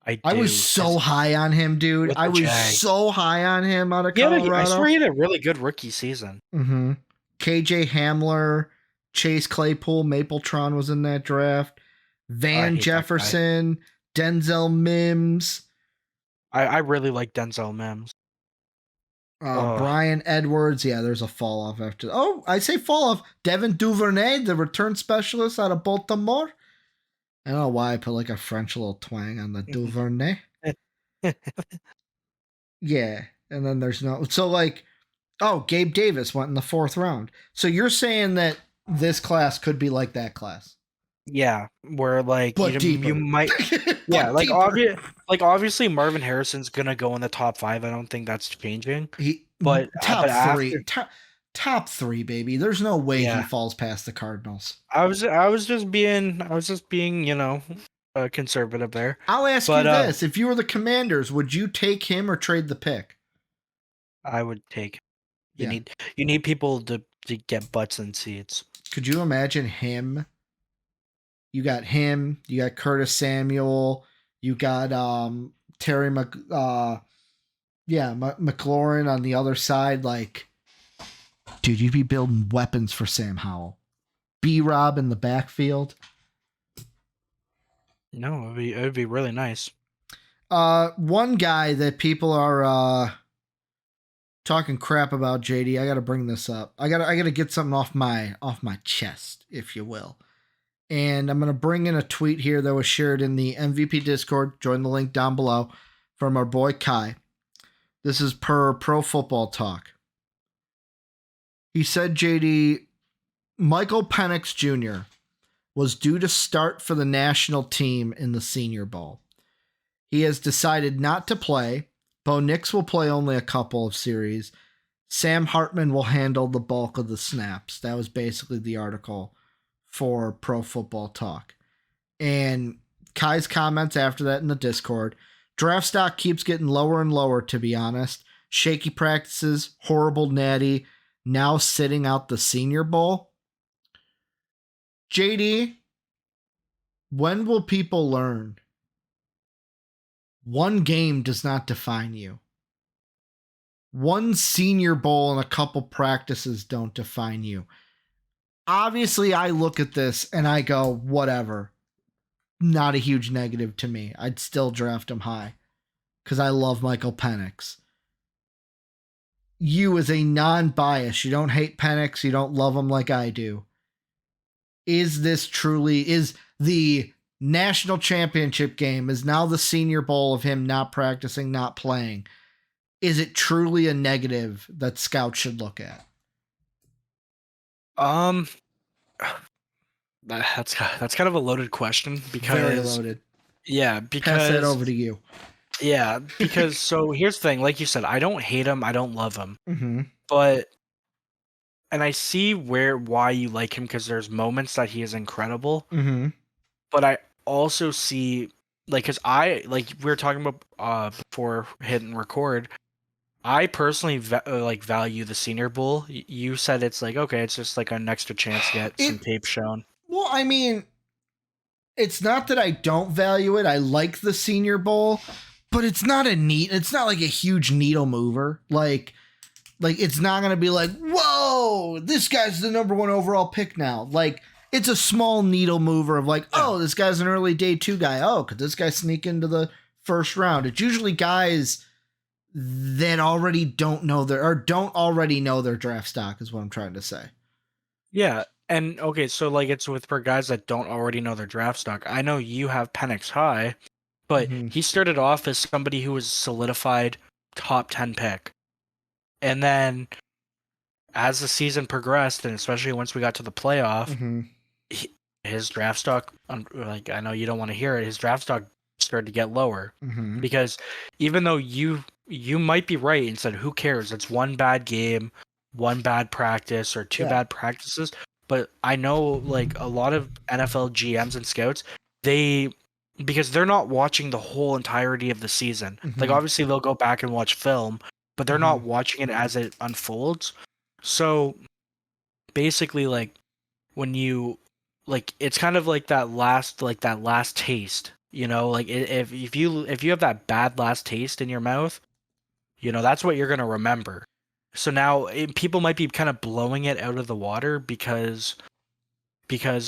[SPEAKER 2] I was so high on him, dude. I was so high on him out of Colorado.
[SPEAKER 3] I swear he had a really good rookie season.
[SPEAKER 2] Mm-hmm. KJ Hamler, Chase Claypool, Mapletron was in that draft. Van Jefferson, Denzel Mims.
[SPEAKER 3] I really like Denzel Mims.
[SPEAKER 2] Brian Edwards. Yeah, there's a fall off after. Oh, I say fall off. Devin Duvernay, the return specialist out of Baltimore. I don't know why I put like a French little twang on the Duvernay. Yeah, and then there's no. So like, Gabe Davis went in the 4th round. So you're saying that this class could be like that class?
[SPEAKER 3] Yeah, where like you might. Yeah, like obviously Marvin Harrison's gonna go in the top 5. I don't think that's changing. But
[SPEAKER 2] top 3, baby. There's no way he falls past the Cardinals.
[SPEAKER 3] I was just being conservative there.
[SPEAKER 2] I'll ask you this: if you were the Commanders, would you take him or trade the pick?
[SPEAKER 3] I would take. You need people to get butts in seats.
[SPEAKER 2] Could you imagine him? You got him. You got Curtis Samuel. You got Terry McLaurin on the other side. Like, dude, you'd be building weapons for Sam Howell. B-Rob in the backfield.
[SPEAKER 3] No, it would be really nice.
[SPEAKER 2] One guy that people are talking crap about, JD. I got to bring this up. I got to get something off my chest, if you will. And I'm going to bring in a tweet here that was shared in the MVP Discord. Join the link down below from our boy Kai. This is per Pro Football Talk. He said, JD, Michael Penix Jr. was due to start for the national team in the Senior Bowl. He has decided not to play. Bo Nix will play only a couple of series. Sam Hartman will handle the bulk of the snaps. That was basically the article for Pro Football Talk. And Kai's comments after that in the Discord. Draft stock keeps getting lower and lower, to be honest. Shaky practices, horrible natty, now sitting out the Senior Bowl. JD, when will people learn? One game does not define you. One Senior Bowl and a couple practices don't define you. Obviously, I look at this and I go, whatever. Not a huge negative to me. I'd still draft him high because I love Michael Penix. You, as a non-bias, you don't hate Penix, you don't love him like I do. Is the national championship game, is now the Senior Bowl of him not practicing, not playing, is it truly a negative that scouts should look at?
[SPEAKER 3] That's kind of a loaded question because
[SPEAKER 2] very loaded.
[SPEAKER 3] Yeah, because
[SPEAKER 2] pass that over to you.
[SPEAKER 3] Yeah, because so here's the thing, like you said, I don't hate him, I don't love him, and I see why you like him because there's moments that he is incredible, but I also see because we were talking about before hitting record. I personally value the Senior Bowl. You said it's like, okay, it's just like an extra chance to get some tape shown.
[SPEAKER 2] Well, I mean, it's not that I don't value it. I like the Senior Bowl, but it's not like a huge needle mover. Like it's not going to be like, whoa, this guy's the number 1 overall pick now. Like, it's a small needle mover of like, oh, this guy's an early day 2 guy. Oh, could this guy sneak into the first round? It's usually guys that don't already know their draft stock is what I'm trying to say.
[SPEAKER 3] Yeah. And okay, so it's for guys that don't already know their draft stock. I know you have Penix high, but he started off as somebody who was solidified top 10 pick. And then as the season progressed, and especially once we got to the playoff, his draft stock, like I know you don't want to hear it, his draft stock started to get lower because even though you might be right and said who cares, it's one bad game, one bad practice or two bad practices, but I know like a lot of NFL GMs and scouts, because they're not watching the whole entirety of the season. Like obviously they'll go back and watch film, but they're not watching it as it unfolds. So basically like when you like it's kind of like that last taste, like if you have that bad last taste in your mouth, that's what you're going to remember. So now people might be kind of blowing it out of the water because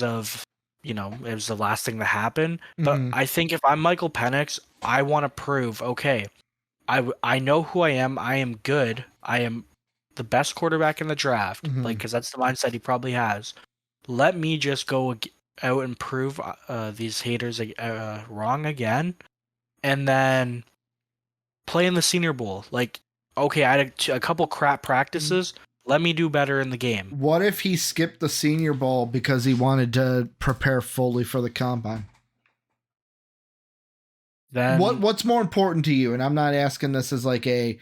[SPEAKER 3] of it was the last thing that happened. But I think if I'm Michael Penix, I want to prove, okay, I know who I am. I am good. I am the best quarterback in the draft, like because that's the mindset he probably has. Let me just go out and prove these haters wrong again, and then play in the Senior Bowl. Like, okay, I had a couple crap practices. Let me do better in the game.
[SPEAKER 2] What if he skipped the Senior Bowl because he wanted to prepare fully for the combine?
[SPEAKER 3] Then
[SPEAKER 2] what's more important to you? And I'm not asking this as like a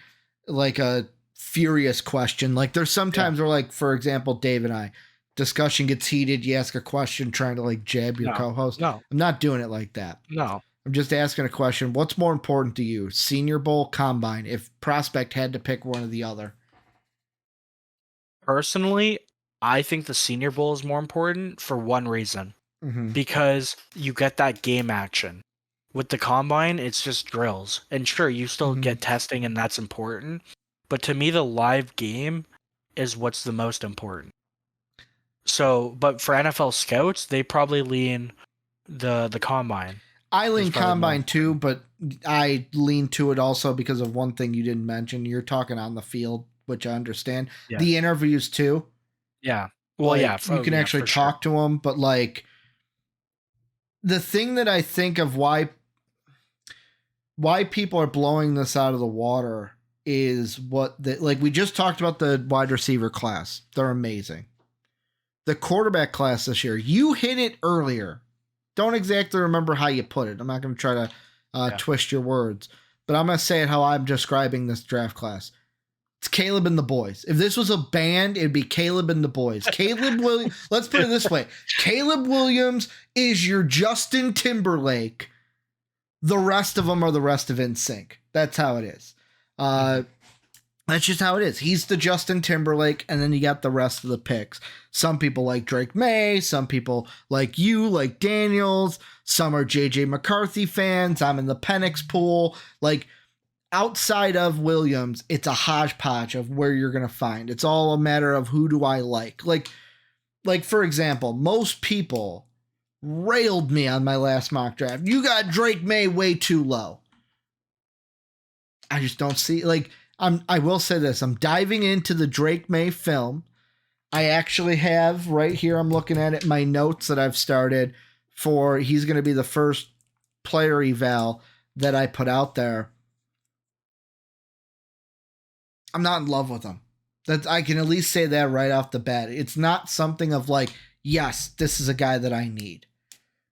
[SPEAKER 2] furious question. Like there's sometimes where, like, for example, Dave and I, discussion gets heated. You ask a question trying to like jab your co-host.
[SPEAKER 3] No,
[SPEAKER 2] I'm not doing it like that.
[SPEAKER 3] No,
[SPEAKER 2] I'm just asking a question. What's more important to you? Senior Bowl, combine? If prospect had to pick one or the other.
[SPEAKER 3] Personally, I think the Senior Bowl is more important for one reason. Because you get that game action. With the combine, it's just drills. And sure, you still get testing and that's important. But to me, the live game is what's the most important. So, but for NFL scouts, they probably lean the combine.
[SPEAKER 2] I lean combine too, but I lean to it also because of one thing you didn't mention. You're talking on the field, which I understand. Yeah. The interviews too.
[SPEAKER 3] Yeah. Well,
[SPEAKER 2] like, you can actually talk to them, but like the thing that I think of why people are blowing this out of the water is like we just talked about the wide receiver class. They're amazing. The quarterback class this year, you hit it earlier. Don't exactly remember how you put it. I'm not going to try to twist your words, but I'm going to say it how I'm describing this draft class. It's Caleb and the Boys. If this was a band, it'd be Caleb and the Boys. Caleb Williams. Let's put it this way. Caleb Williams is your Justin Timberlake. The rest of them are the rest of NSYNC. That's how it is. That's just how it is. He's the Justin Timberlake, and then you got the rest of the picks. Some people like Drake May. Some people like you, like Daniels. Some are JJ McCarthy fans. I'm in the Penix pool. Like, outside of Williams, it's a hodgepodge of where you're going to find. It's all a matter of who do I like. Like for example, most people railed me on my last mock draft. You got Drake May way too low. I just don't see, like, I will say this. I'm diving into the Drake May film. I actually have right here, I'm looking at it, my notes that I've started for, he's going to be the first player eval that I put out there. I'm not in love with him. I can at least say that right off the bat. It's not something of like, yes, this is a guy that I need.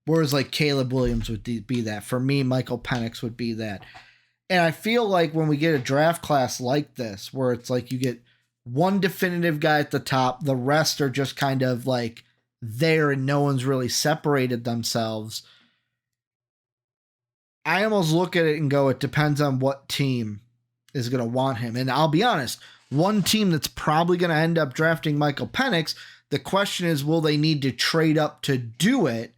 [SPEAKER 2] Whereas like Caleb Williams would be that. For me, Michael Penix would be that. And I feel like when we get a draft class like this, where it's like you get one definitive guy at the top, the rest are just kind of like there and no one's really separated themselves. I almost look at it and go, it depends on what team is going to want him. And I'll be honest, one team that's probably going to end up drafting Michael Penix, the question is, will they need to trade up to do it,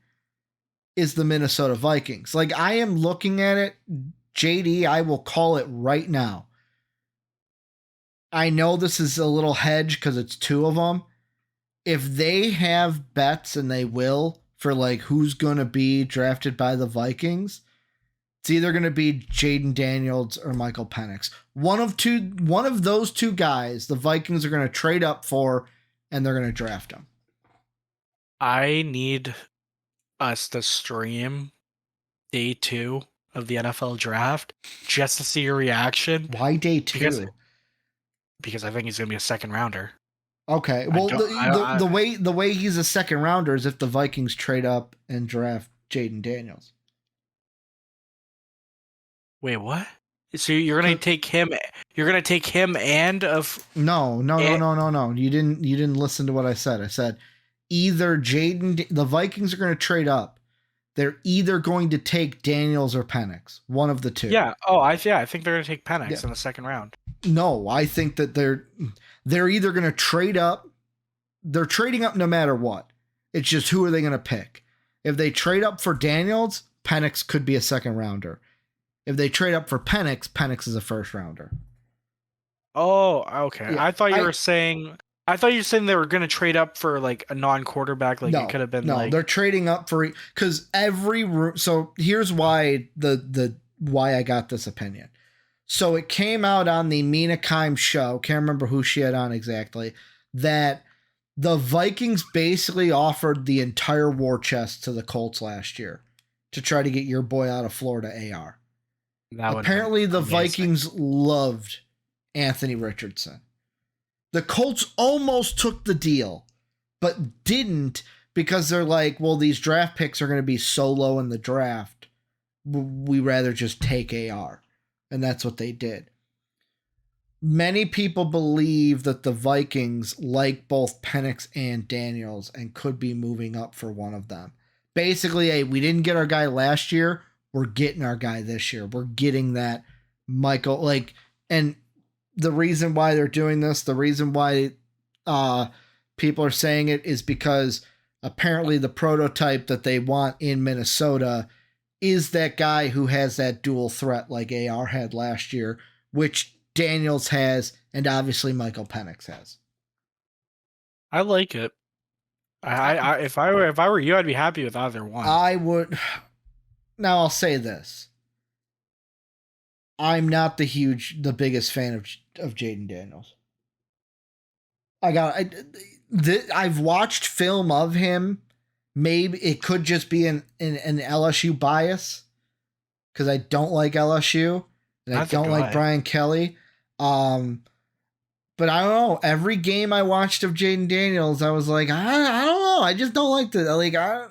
[SPEAKER 2] is the Minnesota Vikings. Like, I am looking at it, JD, I will call it right now. I know this is a little hedge because it's two of them. If they have bets, and they will, for like who's going to be drafted by the Vikings, it's either going to be Jaden Daniels or Michael Penix. One of those two guys, the Vikings are going to trade up for, and they're going to draft them.
[SPEAKER 3] I need us to stream day 2 of the NFL draft just to see your reaction.
[SPEAKER 2] Why day 2?
[SPEAKER 3] Because I think he's going to be a second rounder.
[SPEAKER 2] Okay. Well, the way he's a second rounder is if the Vikings trade up and draft Jaden Daniels.
[SPEAKER 3] Wait, what? So you're gonna take him? You're gonna take him and of?
[SPEAKER 2] No. You didn't listen to what I said. I said either the Vikings are going to trade up. They're either going to take Daniels or Penix, one of the two.
[SPEAKER 3] Yeah. Oh, I think they're gonna take Penix in the second round.
[SPEAKER 2] No, I think that they're either going to trade up. They're trading up no matter what. It's just who are they going to pick? If they trade up for Daniels, Penix could be a second rounder. If they trade up for Penix is a first rounder.
[SPEAKER 3] Oh, okay.
[SPEAKER 2] Yeah,
[SPEAKER 3] I thought you were saying they were going to trade up for like a non-quarterback. Like it could have been. No,
[SPEAKER 2] they're trading up for because so here's why why I got this opinion. So it came out on the Mina Kimes show. Can't remember who she had on exactly. That the Vikings basically offered the entire war chest to the Colts last year to try to get your boy out of Florida, AR. Apparently, the Vikings loved Anthony Richardson. The Colts almost took the deal, but didn't because they're like, well, these draft picks are going to be so low in the draft. We rather just take AR. And that's what they did. Many people believe that the Vikings like both Penix and Daniels and could be moving up for one of them. Basically, hey, we didn't get our guy last year. We're getting our guy this year. We're getting that Michael, and the reason why they're doing this, the reason why people are saying it is because apparently the prototype that they want in Minnesota is that guy who has that dual threat like AR had last year, which Daniels has, and obviously Michael Penix has.
[SPEAKER 3] I like it. If I were you, I'd be happy with either one.
[SPEAKER 2] I would. Now I'll say this: I'm not the biggest fan of Jaden Daniels. I've watched film of him. Maybe it could just be an LSU bias because I don't like LSU and I don't like Brian Kelly. But I don't know. Every game I watched of Jaden Daniels, I was like, I don't know. I just don't like this. I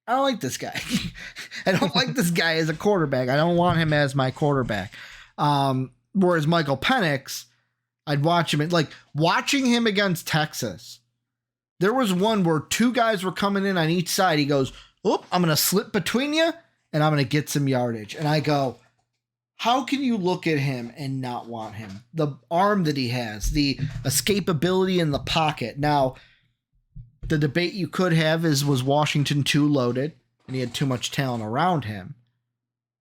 [SPEAKER 2] don't like this guy. I don't like this guy as a quarterback. I don't want him as my quarterback. Whereas Michael Penix, I'd watch him watching him against Texas. There was one where two guys were coming in on each side. He goes, "Oh, I'm going to slip between you and I'm going to get some yardage." And I go, how can you look at him and not want him? The arm that he has, the escapability in the pocket. Now, the debate you could have was Washington too loaded and he had too much talent around him,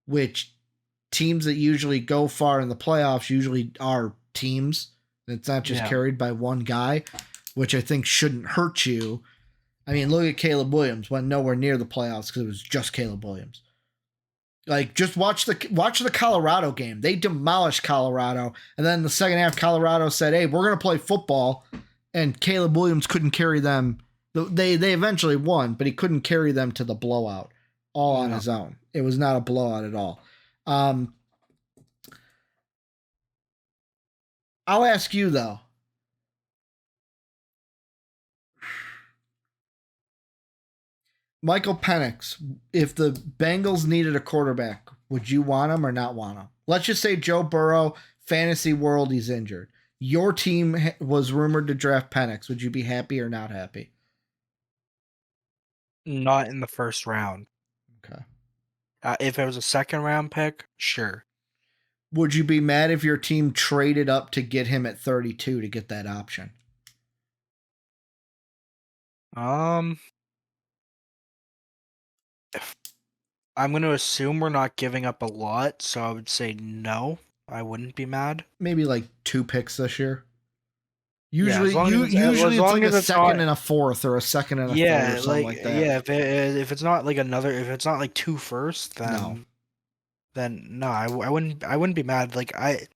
[SPEAKER 2] which teams that usually go far in the playoffs usually are teams. It's not just carried by one guy, which I think shouldn't hurt you. I mean, look at Caleb Williams, went nowhere near the playoffs because it was just Caleb Williams. Just watch the Colorado game. They demolished Colorado, and then in the second half, Colorado said, "Hey, we're going to play football," and Caleb Williams couldn't carry them. They eventually won, but he couldn't carry them to the blowout all on his own. It was not a blowout at all. I'll ask you though. Michael Penix, if the Bengals needed a quarterback, would you want him or not want him? Let's just say Joe Burrow, fantasy world, he's injured. Your team was rumored to draft Penix. Would you be happy or not happy?
[SPEAKER 3] Not in the first round.
[SPEAKER 2] Okay.
[SPEAKER 3] If it was a second round pick, sure.
[SPEAKER 2] Would you be mad if your team traded up to get him at 32 to get that option?
[SPEAKER 3] I'm going to assume we're not giving up a lot, so I would say no. I wouldn't be mad.
[SPEAKER 2] Maybe like 2 picks this year. Usually it's like a second and a fourth or a second and a third or something like that.
[SPEAKER 3] Yeah, if it's not like if it's not like 2 firsts, then no, I wouldn't be mad. Like I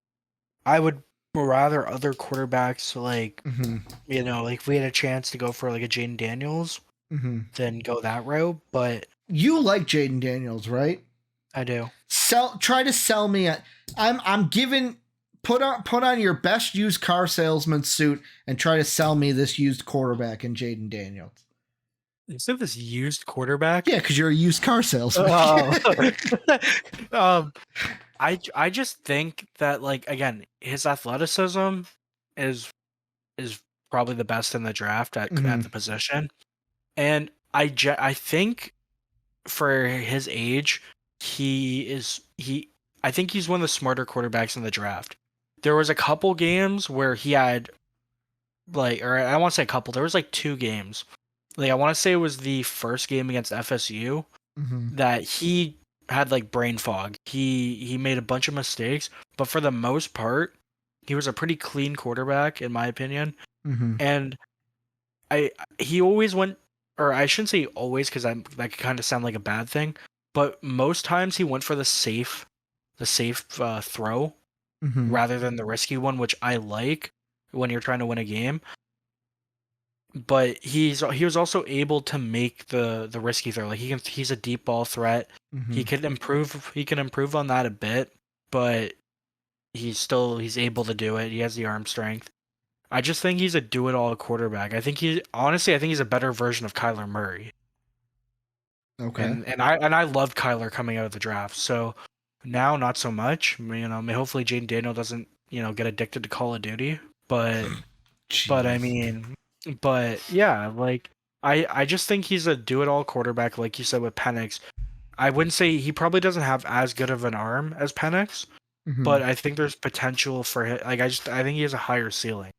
[SPEAKER 3] would rather other quarterbacks like like if we had a chance to go for like a Jaden Daniels, then go that route. But
[SPEAKER 2] you like Jaden Daniels, right?
[SPEAKER 3] I do.
[SPEAKER 2] Try to sell me. I'm giving put on your best used car salesman suit and try to sell me this used quarterback in Jaden Daniels.
[SPEAKER 3] You said this used quarterback?
[SPEAKER 2] Yeah, because you're a used car salesman.
[SPEAKER 3] I just think that, like, again, his athleticism is probably the best in the draft at the position, and I think for his age, I think he's one of the smarter quarterbacks in the draft. There was a couple games where he had, like, or I want to say a couple. There was like 2 games. Like, I want to say it was the first game against FSU that he had like brain fog. He made a bunch of mistakes, but for the most part, he was a pretty clean quarterback in my opinion. And he always went, or I shouldn't say always because that could kind of sound like a bad thing, but most times he went for the safe throw rather than the risky one, which I like when you're trying to win a game. But he was also able to make the risky throw. Like, he's a deep ball threat. He can improve on that a bit, but he's able to do it. He has the arm strength. I just think he's a do-it-all quarterback. I think he's a better version of Kyler Murray.
[SPEAKER 2] Okay.
[SPEAKER 3] And I loved Kyler coming out of the draft. So now not so much. Hopefully Jaden Daniel doesn't, get addicted to Call of Duty. But yeah, like I just think he's a do-it-all quarterback, like you said with Penix. I wouldn't say he probably doesn't have as good of an arm as Penix, but I think there's potential for him. Like, I think he has a higher ceiling.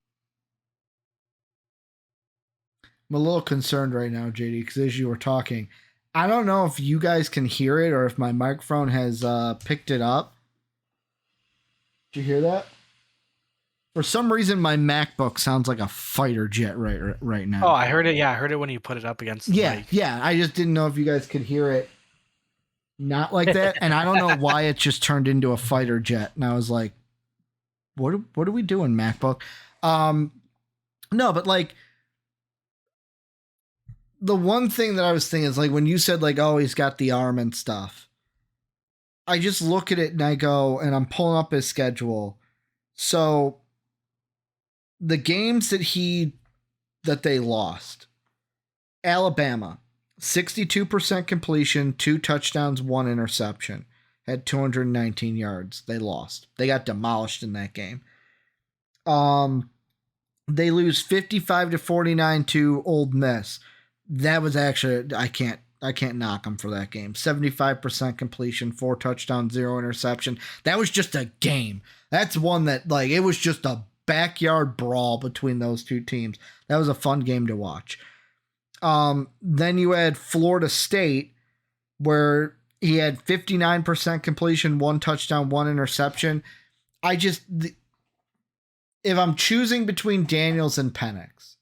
[SPEAKER 2] I'm a little concerned right now, JD, because as you were talking, I don't know if you guys can hear it or if my microphone has picked it up. Did you hear that? For some reason, my MacBook sounds like a fighter jet right now.
[SPEAKER 3] Oh, I heard it. Yeah, I heard it when you put it up against the mic.
[SPEAKER 2] Yeah. I just didn't know if you guys could hear it. Not like that, and I don't know why it just turned into a fighter jet. And I was like, "What are we doing, MacBook?" No, but like the one thing that I was thinking is, like, when you said, like, oh, he's got the arm and stuff, I just look at it and I go, and I'm pulling up his schedule. So the games that they lost, Alabama, 62% completion, 2 touchdowns, 1 interception, had 219 yards. They lost. They got demolished in that game. They lose 55-49 to Ole Miss. That was actually, I can't knock them for that game. 75% completion, 4 touchdowns, 0 interception. That was just a game. That's one that, like, it was just a backyard brawl between those two teams. That was a fun game to watch. Then you had Florida State, where he had 59% completion, 1 touchdown, 1 interception. If I'm choosing between Daniels and Penix,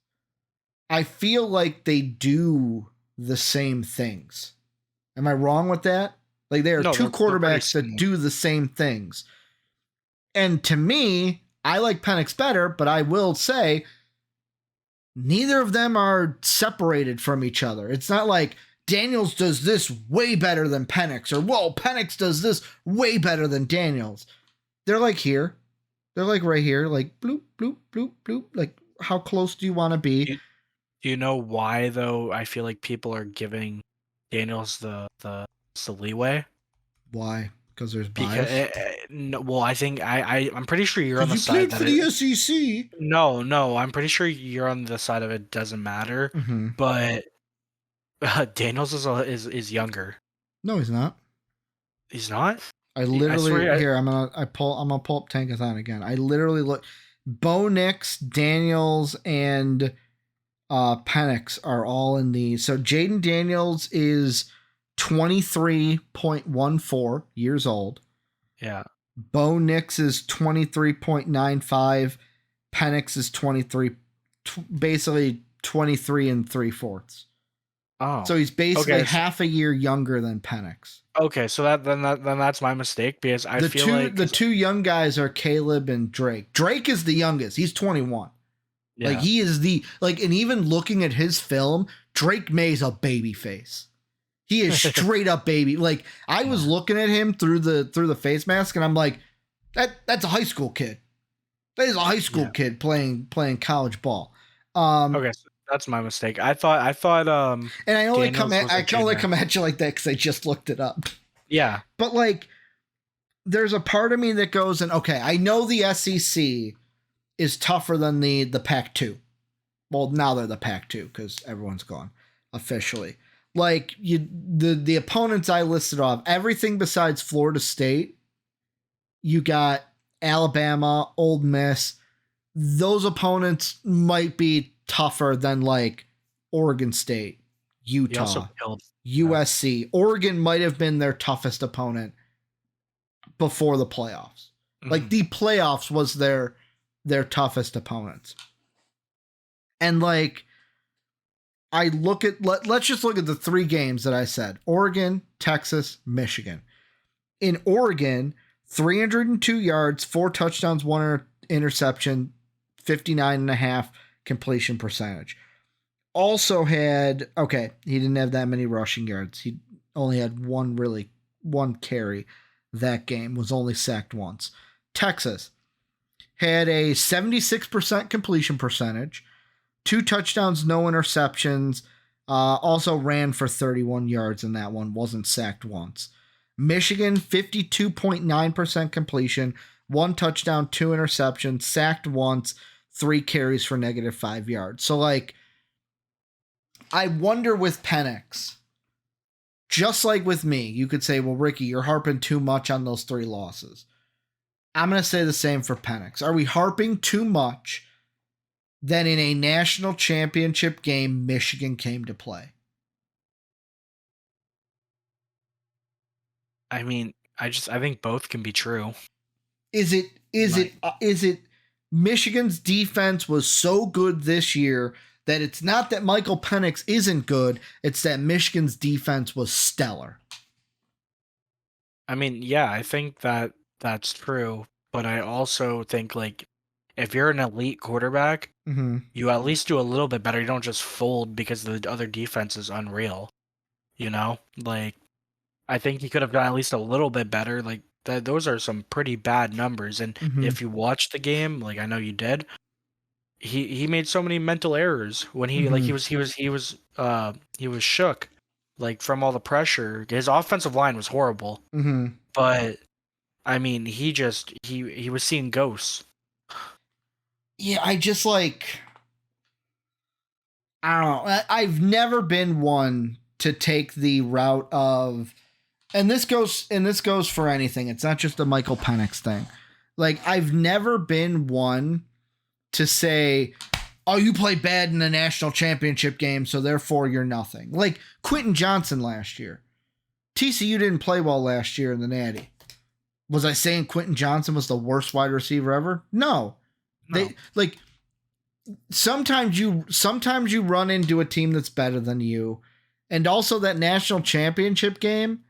[SPEAKER 2] I feel like they do the same things. Am I wrong with that? Like, there are 2 quarterbacks that do the same things. And to me, I like Penix better, but I will say neither of them are separated from each other. It's not like Daniels does this way better than Penix, or, whoa, Penix does this way better than Daniels. They're like here. They're like right here, like bloop, bloop, bloop, bloop. Like, how close do you want to be?
[SPEAKER 3] Do you know why, though, I feel like people are giving Daniels the leeway?
[SPEAKER 2] Why? Because there's bias?
[SPEAKER 3] No, well, I think I'm pretty sure you're on the side that
[SPEAKER 2] you played for the SEC.
[SPEAKER 3] No, I'm pretty sure you're on the side of it doesn't matter. But Daniels is younger.
[SPEAKER 2] No, he's not.
[SPEAKER 3] He's not?
[SPEAKER 2] I literally I'm gonna pull up Tankathon again. I literally look. Bo Nix, Daniels, and Penix are all in the. So Jaden Daniels is 23.14 years old.
[SPEAKER 3] Yeah.
[SPEAKER 2] Bo Nix is 23.95. Penix is 23, basically 23 and 3/4.
[SPEAKER 3] Oh.
[SPEAKER 2] So he's basically half a year younger than Penix.
[SPEAKER 3] Okay, so then that's my mistake, because I feel like
[SPEAKER 2] the 2 young guys are Caleb and Drake. Drake is the youngest. He's 21. Yeah. Like, he is and even looking at his film, Drake May's a baby face. He is straight up baby. Like, I was looking at him through the face mask, and I'm like, that's a high school kid. He's a high school kid playing college ball.
[SPEAKER 3] Okay, so that's my mistake. I thought
[SPEAKER 2] and I only come
[SPEAKER 3] Daniels
[SPEAKER 2] at you like that because I just looked it up.
[SPEAKER 3] Yeah.
[SPEAKER 2] But like, there's a part of me that goes, and okay, I know the SEC is tougher than the Pac-2. Well, now they're the Pac-2 because everyone's gone officially. Like the opponents I listed off, everything besides Florida State, you got Alabama, Ole Miss. Those opponents might be tougher than like Oregon State, Utah, USC. Oregon might have been their toughest opponent before the playoffs. Mm-hmm. Like the playoffs was their toughest opponents. And like, I look at, let's just look at the 3 games that I said: Oregon, Texas, Michigan. In Oregon, 302 yards, 4 touchdowns, 1 interception, 59.5% completion percentage. Also had, okay, he didn't have that many rushing yards. He only had one carry that game, was only sacked once. Texas had a 76% completion percentage, 2 touchdowns, no interceptions. Also ran for 31 yards in that one, wasn't sacked once. Michigan, 52.9% completion, 1 touchdown, 2 interceptions, sacked once, 3 carries for -5 yards. So like, I wonder with Penix, just like with me, you could say, well, Ricky, you're harping too much on those 3 losses. I'm going to say the same for Penix. Are we harping too much that in a national championship game, Michigan came to play?
[SPEAKER 3] I mean, I think both can be true.
[SPEAKER 2] Is it Michigan's defense was so good this year that it's not that Michael Penix isn't good, it's that Michigan's defense was stellar?
[SPEAKER 3] I mean, yeah, I think that's true, but I also think like, if you're an elite quarterback, you at least do a little bit better. You don't just fold because the other defense is unreal. You know, like, I think he could have done at least a little bit better. Like, those are some pretty bad numbers. And if you watch the game, like I know you did, he made so many mental errors when he like he was shook, like, from all the pressure. His offensive line was horrible, but I mean, he was seeing ghosts.
[SPEAKER 2] Yeah, I just like, I don't know. I've never been one to take the route of, and this goes for anything. It's not just a Michael Penix thing. Like, I've never been one to say, oh, you play bad in the national championship game, so therefore you're nothing. Like Quentin Johnson last year. TCU didn't play well last year in the Natty. Was I saying Quentin Johnson was the worst wide receiver ever? No. They like, sometimes you run into a team that's better than you. And also that national championship game,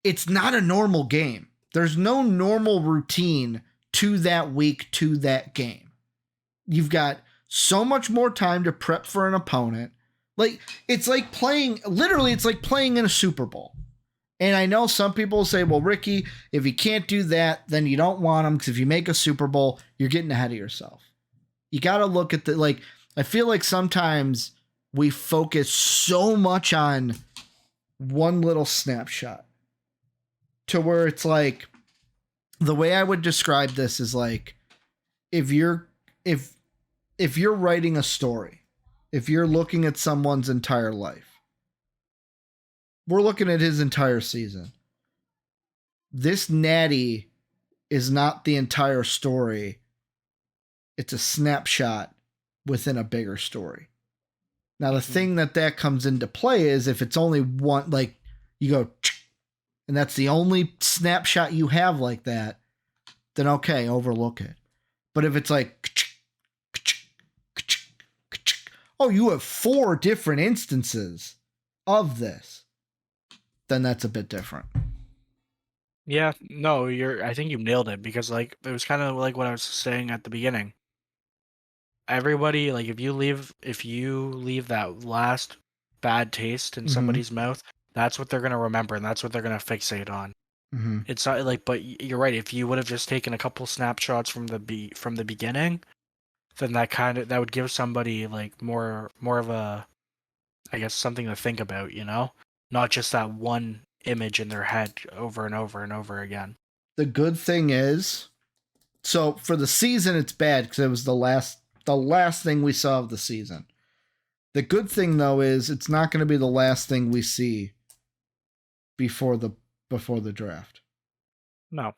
[SPEAKER 2] it's not a normal game. There's no normal routine to that week, to that game. You've got so much more time to prep for an opponent. Like, it's like playing in a Super Bowl. And I know some people say, well, Ricky, if you can't do that, then you don't want them, because if you make a Super Bowl, you're getting ahead of yourself. You got to look at I feel like sometimes we focus so much on one little snapshot to where it's like, the way I would describe this is like, if you're writing a story, if you're looking at someone's entire life, we're looking at his entire season. This Natty is not the entire story. It's a snapshot within a bigger story. Now, the thing that comes into play is if it's only one, like you go, and that's the only snapshot you have like that, then okay, overlook it. But if it's like, oh, you have 4 different instances of this, then that's a bit different.
[SPEAKER 3] Yeah, no, I think you nailed it, because like, it was kind of like what I was saying at the beginning. Everybody, like, if you leave that last bad taste in somebody's mouth, that's what they're going to remember, and that's what they're going to fixate on. It's not like, but you're right. If you would have just taken a couple snapshots from the beginning, then that would give somebody like more of a, I guess, something to think about, not just that one image in their head over and over and over again.
[SPEAKER 2] The good thing is, so for the season, it's bad because it was the last thing we saw of the season. The good thing though is it's not going to be the last thing we see before the draft.
[SPEAKER 3] No.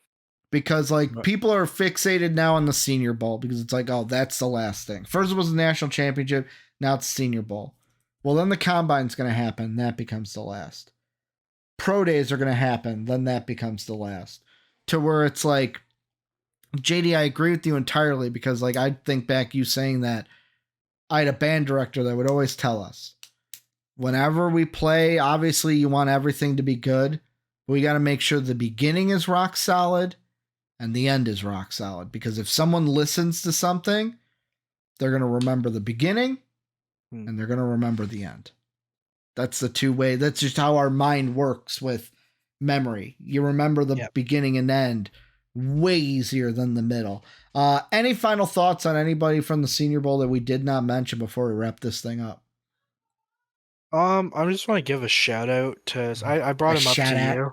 [SPEAKER 2] Because people are fixated now on the Senior Bowl because it's like, oh, that's the last thing. First it was the national championship, now it's the Senior Bowl. Well, then the combine's going to happen, that becomes the last. Pro days are going to happen, then that becomes the last. To where it's like, JD, I agree with you entirely because I think back you saying that I had a band director that would always tell us, whenever we play, obviously you want everything to be good, but we got to make sure the beginning is rock solid and the end is rock solid. Because if someone listens to something, they're going to remember the beginning and they're going to remember the end. That's the two-way. That's just how our mind works with memory. You remember the beginning and end way easier than the middle. Any final thoughts on anybody from the Senior Bowl that we did not mention before we wrap this thing up?
[SPEAKER 3] I just want to give a shout out to, I brought him up to you.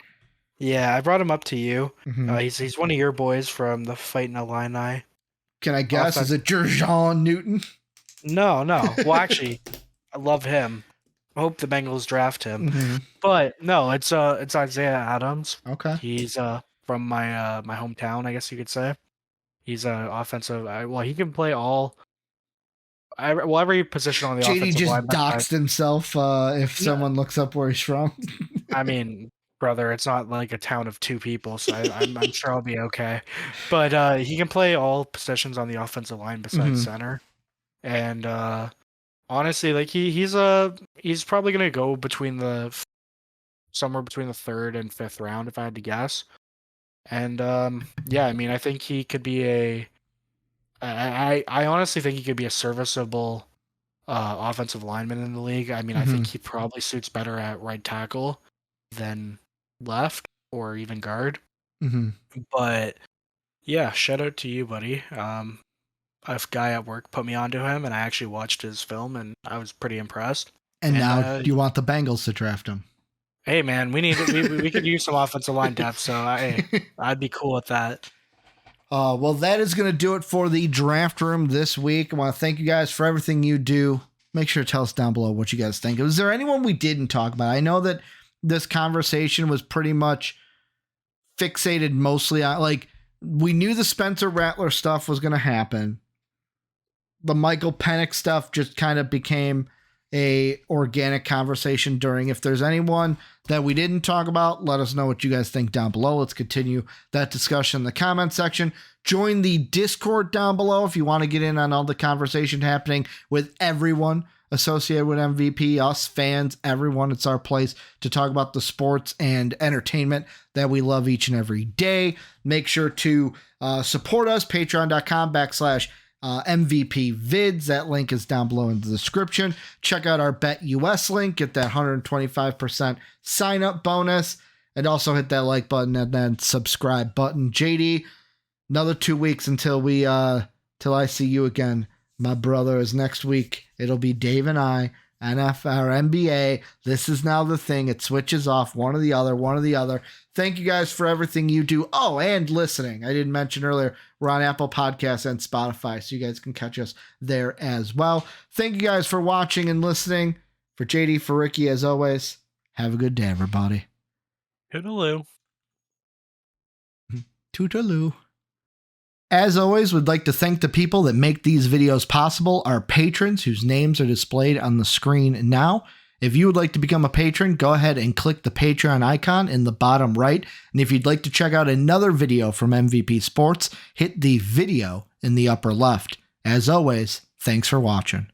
[SPEAKER 3] Yeah, I brought him up to you. He's one of your boys from the Fighting Illini.
[SPEAKER 2] Can I guess? Is it Jerjon Newton?
[SPEAKER 3] No. Well, actually, I love him. I hope the Bengals draft him. But no, it's Isaiah Adams.
[SPEAKER 2] Okay.
[SPEAKER 3] He's from my my hometown, I guess you could say. He's an offensive. He can play every position on the offensive line.
[SPEAKER 2] JD just doxed himself if someone looks up where he's from.
[SPEAKER 3] I mean, brother, it's not like a town of 2 people, so I'm sure I'll be okay. But he can play all positions on the offensive line besides center. And honestly, he's probably gonna go somewhere between the 3rd and 5th round if I had to guess. And I mean, I think he could be I honestly think he could be a serviceable offensive lineman in the league. I mean, I think he probably suits better at right tackle than left or even guard. But yeah, shout out to you, buddy. A guy at work put me onto him, and I actually watched his film, and I was pretty impressed.
[SPEAKER 2] And now you want the Bengals to draft him?
[SPEAKER 3] Hey, man, we could use some offensive line depth, so I'd be cool with that.
[SPEAKER 2] Well, that is going to do it for the draft room this week. I want to thank you guys for everything you do. Make sure to tell us down below what you guys think. Was there anyone we didn't talk about? I know that this conversation was pretty much fixated mostly on, we knew the Spencer Rattler stuff was going to happen. The Michael Penix stuff just kind of became a organic conversation during. If there's anyone that we didn't talk about, let us know what you guys think down below. Let's continue that discussion in the comment section. Join the Discord down below if you want to get in on all the conversation happening with everyone associated with MVP, us fans, everyone. It's our place to talk about the sports and entertainment that we love each and every day. Make sure to support us, patreon.com/MVP vids. That link is down below in the description. Check out our BETUS link, get that 125% sign up bonus, and also hit that like button and then subscribe button. JD, another 2 weeks until till I see you again, my brother. Is next week it'll be Dave and I, NFL or NBA. This is now the thing. It switches off one or the other. Thank you guys for everything you do. Oh, and listening. I didn't mention earlier, we're on Apple Podcasts and Spotify, so you guys can catch us there as well. Thank you guys for watching and listening. For JD, for Ricky, as always, have a good day, everybody.
[SPEAKER 3] Toodaloo.
[SPEAKER 2] Toodaloo. As always, we'd like to thank the people that make these videos possible, our patrons whose names are displayed on the screen now. If you would like to become a patron, go ahead and click the Patreon icon in the bottom right. And if you'd like to check out another video from MVP Sports, hit the video in the upper left. As always, thanks for watching.